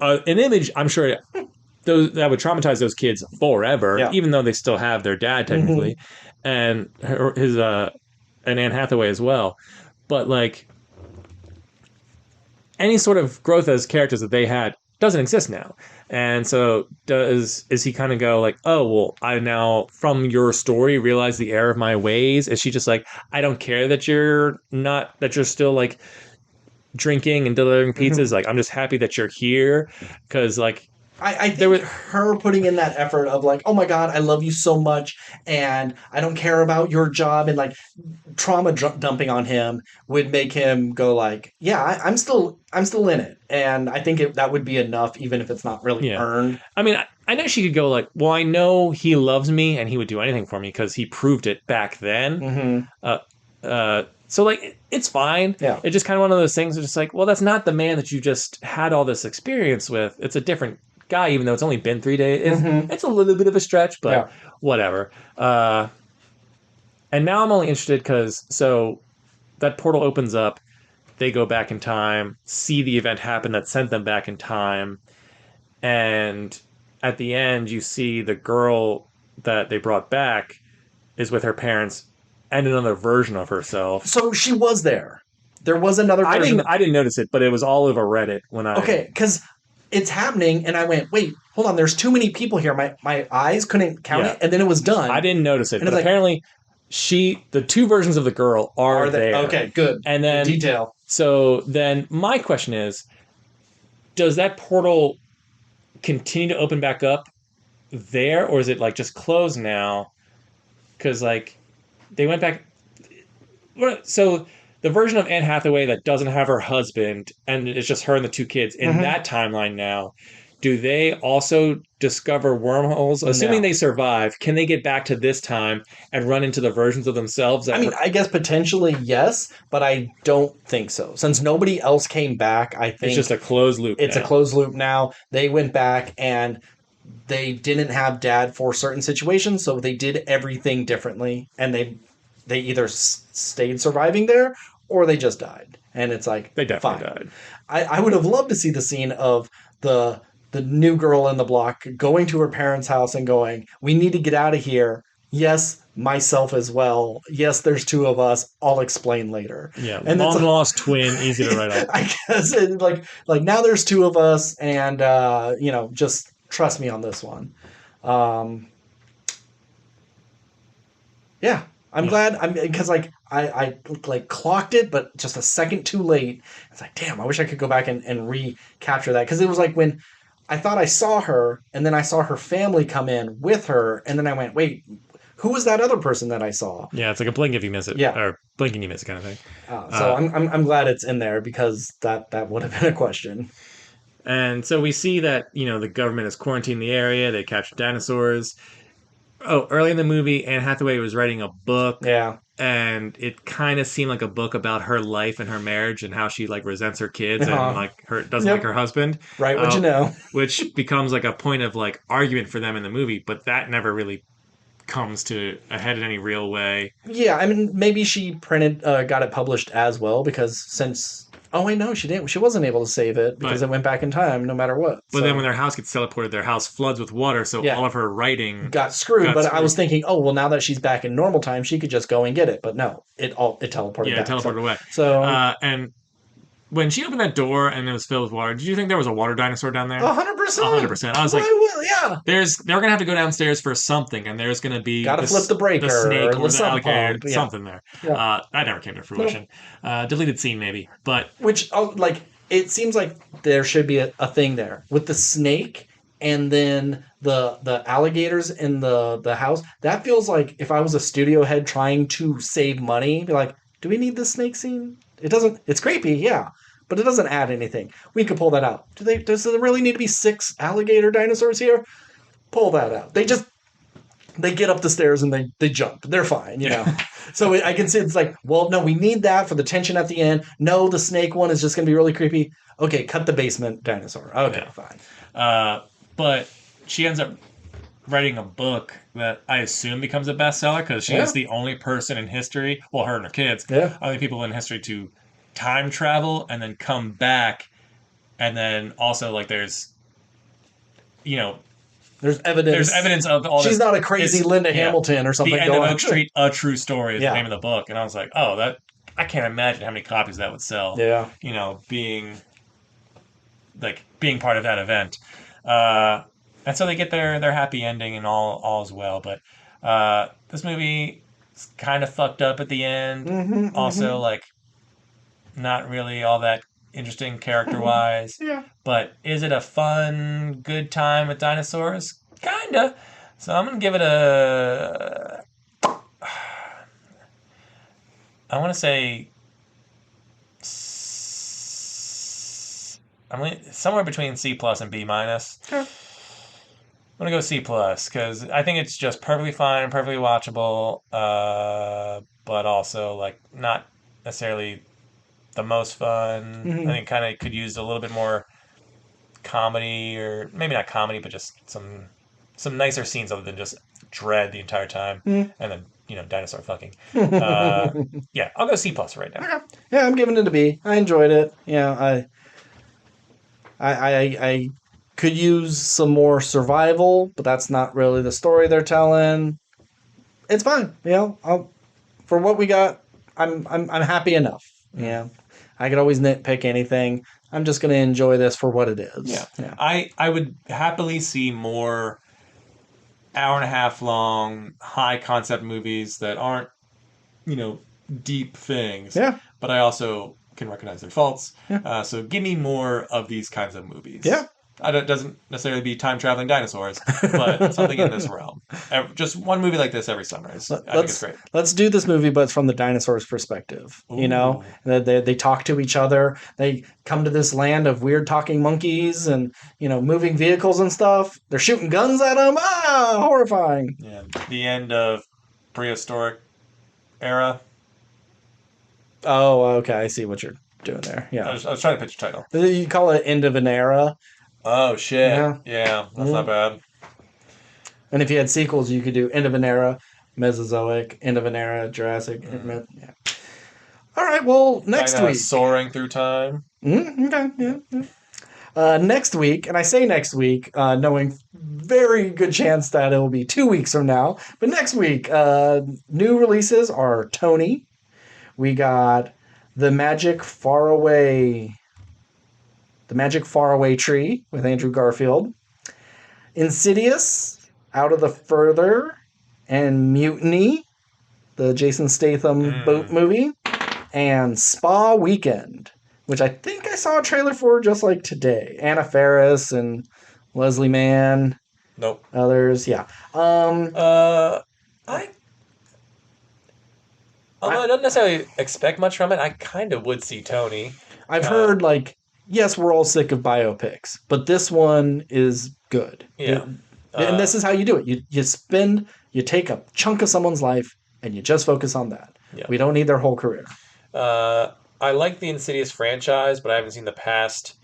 An image, I'm sure, that would traumatize those kids forever, even though they still have their dad technically, and and Anne Hathaway as well. But like any sort of growth as characters that they had doesn't exist now. And so is he kind of go like, oh, well, I now from your story realize the error of my ways? Is she just like, I don't care that you're still like drinking and delivering pizzas. Like, I'm just happy that you're here. Cause like, I think her putting in that effort of like, oh my God, I love you so much, and I don't care about your job, and like trauma dumping on him would make him go like, yeah, I'm still in it, and I think that would be enough, even if it's not really earned. I mean, I know she could go like, well, I know he loves me and he would do anything for me because he proved it back then. So like, it's fine. Yeah, it's just kind of one of those things. It's just like, well, that's not the man that you just had all this experience with. It's a different guy, even though it's only been 3 days. It's a little bit of a stretch, but whatever. And now I'm only interested because so that portal opens up, they go back in time, see the event happen that sent them back in time, and at the end you see the girl that they brought back is with her parents and another version of herself. So she was there. There was another version. I didn't notice it, but it was all over Reddit when I... Okay, because it's happening, and I went, wait, hold on, there's too many people here. My eyes couldn't count it, and then it was done. I didn't notice it, but apparently the two versions of the girl are there. Okay, good. And then... Good detail. So then my question is, does that portal continue to open back up there, or is it like just closed now? Because like they went back... So... The version of Anne Hathaway that doesn't have her husband and it's just her and the two kids in that timeline now, do they also discover wormholes? Assuming they survive, can they get back to this time and run into the versions of themselves? I guess potentially yes, but I don't think so. Since nobody else came back, I think... It's just a closed loop It's a closed loop now. They went back and they didn't have dad for certain situations, so they did everything differently. And they either stayed surviving there or they just died. And it's like, they definitely died. I would have loved to see the scene of the new girl in the block going to her parents' house and going, we need to get out of here. Yes, myself as well. Yes, there's two of us. I'll explain later. Yeah, and long-lost twin, easy to write off. I guess like now there's two of us, and just trust me on this one. Yeah. I'm glad because I clocked it, but just a second too late. It's like, damn, I wish I could go back and recapture that. Because it was like when I thought I saw her, and then I saw her family come in with her, and then I went, wait, who was that other person that I saw? Yeah, it's like a blink if you miss it. Yeah. Or blink and you miss it kind of thing. So I'm glad it's in there because that would have been a question. And so we see that, the government has quarantined the area. They captured dinosaurs. Oh, early in the movie, Anne Hathaway was writing a book. Yeah. And it kind of seemed like a book about her life and her marriage and how she like resents her kids and like doesn't like her husband. Right, what you know. Which becomes like a point of like argument for them in the movie, but that never really comes to a head in any real way. Yeah, I mean, maybe she got it published as well because since... Oh, wait, no, she didn't. She wasn't able to save it because it went back in time no matter what. But then when their house gets teleported, their house floods with water, so all of her writing... got screwed. I was thinking, oh, well, now that she's back in normal time, she could just go and get it. But no, it teleported back. Yeah, it teleported away. So... and when she opened that door and it was filled with water, did you think there was a water dinosaur down there? 100%. 100%. I was like, yeah. they're gonna have to go downstairs for something, and there's gonna be Gotta flip the breaker the snake or or the the alligator, pump. Yeah. something there. Yeah. That never came to fruition. Deleted scene maybe, but Which, like, it seems like there should be a thing there with the snake and then the alligators in the house. That feels like if I was a studio head trying to save money, be like, do we need this snake scene? It doesn't. It's creepy, yeah, but it doesn't add anything. We could pull that out. Does there really need to be 6 alligator dinosaurs here? Pull that out. They get up the stairs and they jump. They're fine, you know. So I can see it's like, well, no, we need that for the tension at the end. No, the snake one is just going to be really creepy. Okay, cut the basement dinosaur. Okay, fine. But she ends up writing a book that I assume becomes a bestseller because she is the only person in history, well, her and her kids, only people in history to time travel and then come back. And then also, like, there's evidence. There's evidence of all this. She's not a crazy Linda Hamilton or something. The End of Oak Street, A True Story is the name of the book. And I was like, oh, I can't imagine how many copies that would sell. Yeah. Being part of that event. And so they get their happy ending and all is well. But this movie is kind of fucked up at the end. Also, like, not really all that interesting character-wise. Yeah. But is it a fun, good time with dinosaurs? Kinda. So I'm going to give it I want to say somewhere between C+ and B-. Sure. I'm going to go C+, because I think it's just perfectly fine, perfectly watchable, but also, like, not necessarily the most fun. I think kind of could use a little bit more comedy, or maybe not comedy, but just some nicer scenes other than just dread the entire time, and then dinosaur fucking. Yeah, I'll go C+ right now. Okay. Yeah, I'm giving it a B. I enjoyed it. Yeah, I could use some more survival, but that's not really the story they're telling. It's fine, for what we got. I'm happy enough. Yeah, I could always nitpick anything. I'm just going to enjoy this for what it is. Yeah. I would happily see more hour-and-a-half long, high-concept movies that aren't, deep things. Yeah. But I also can recognize their faults. Yeah. So give me more of these kinds of movies. Yeah. It doesn't necessarily be time-traveling dinosaurs, but something in this realm. Just one movie like this every summer. I think it's great. Let's do this movie, but from the dinosaurs' perspective. Ooh. They talk to each other. They come to this land of weird talking monkeys and, moving vehicles and stuff. They're shooting guns at them. Ah, horrifying. Yeah, the end of prehistoric era. Oh, okay. I see what you're doing there. Yeah. I was trying to pitch a title. You call it end of an era. Oh, shit. Yeah, that's not bad. And if you had sequels, you could do end of an era, Mesozoic, end of an era, Jurassic. Yeah. All right, well, next week. Soaring through time. Okay, yeah. Next week, and I say next week, knowing very good chance that it will be 2 weeks from now. But next week, new releases are Tony. We got The Magic Faraway Tree with Andrew Garfield. Insidious, Out of the Further, and Mutiny, the Jason Statham boat movie. And Spa Weekend, which I think I saw a trailer for just like today. Anna Faris and Leslie Mann. Nope. Others, yeah. Although I don't necessarily expect much from it, I kind of would see Tony. I've heard, yes, we're all sick of biopics, but this one is good. Yeah. And this is how you do it. You take a chunk of someone's life and you just focus on that. Yeah. We don't need their whole career. I like the Insidious franchise, but I haven't seen the past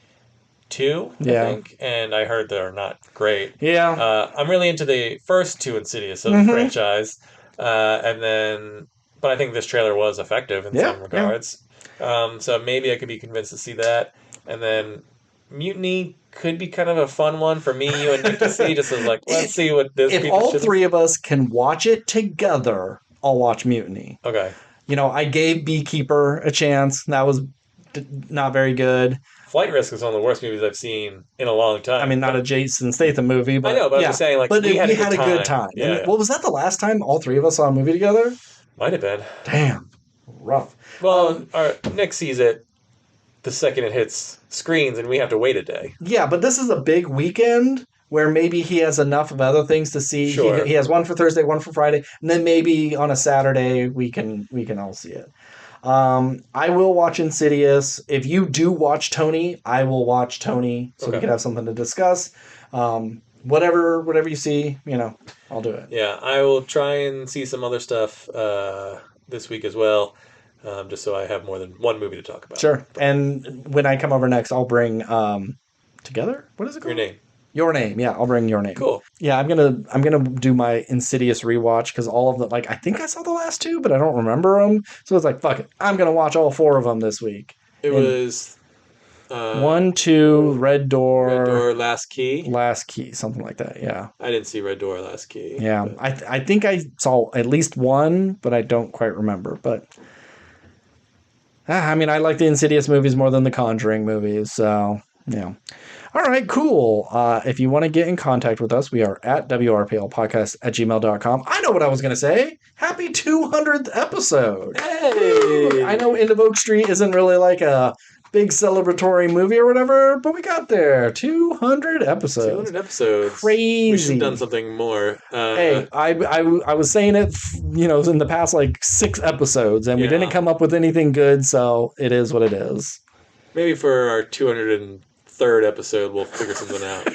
2, I think, and I heard they're not great. Yeah. I'm really into the first 2 Insidious of the franchise, but I think this trailer was effective in some regards. So maybe I could be convinced to see that. And then Mutiny could be kind of a fun one for me, you, and Nick to see, just as let's see what this. If all 3 of us can watch it together, I'll watch Mutiny. Okay. I gave Beekeeper a chance. That was not very good. Flight Risk is one of the worst movies I've seen in a long time. I mean, not a Jason Statham movie, but I know, but I'm just saying, like, but we had a a good time. Yeah, And, well, was that the last time all three of us saw a movie together? Might have been. Damn, rough. Well, Nick sees it the second it hits screens, and we have to wait a day. Yeah, but this is a big weekend where maybe he has enough of other things to see. Sure. He has one for Thursday, one for Friday, and then maybe on a Saturday we can all see it. I will watch Insidious. If you do watch Tony, I will watch Tony, so we can have something to discuss. Whatever you see, I'll do it. Yeah, I will try and see some other stuff this week as well, just so I have more than one movie to talk about. Sure. And when I come over next, I'll bring Together. What is it called? Your Name. Your Name. Yeah, I'll bring Your Name. Cool. Yeah, I'm gonna do my Insidious rewatch because all of them, like, I think I saw the last two, but I don't remember them. So it's like, fuck it, I'm gonna watch all four of them this week. It was 1, 2, Red Door, Last Key, something like that. Yeah. I didn't see Red Door, Last Key. Yeah, but... I think I saw at least one, but I don't quite remember. But I mean, I like the Insidious movies more than the Conjuring movies, so yeah. All right, cool. If you want to get in contact with us, we are at WRPLpodcast@gmail.com. I know what I was going to say. Happy 200th episode. Hey! I know End of Oak Street isn't really like a big celebratory movie or whatever, but we got there. 200 episodes. 200 episodes. Crazy. We should have done something more. Hey, I was saying it, in the past like 6 episodes, and we didn't come up with anything good, so it is what it is. Maybe for our 203rd episode, we'll figure something out.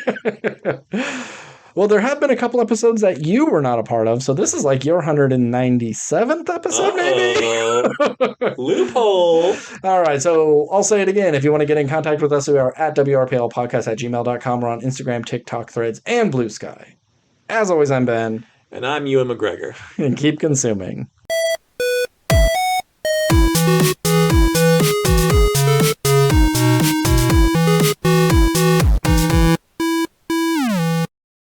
Well, there have been a couple episodes that you were not a part of, so this is like your 197th episode, maybe? Loophole! All right, so I'll say it again. If you want to get in contact with us, we are at WRPLpodcast@gmail.com. We're on Instagram, TikTok, Threads, and Blue Sky. As always, I'm Ben. And I'm Ewan McGregor. And keep consuming.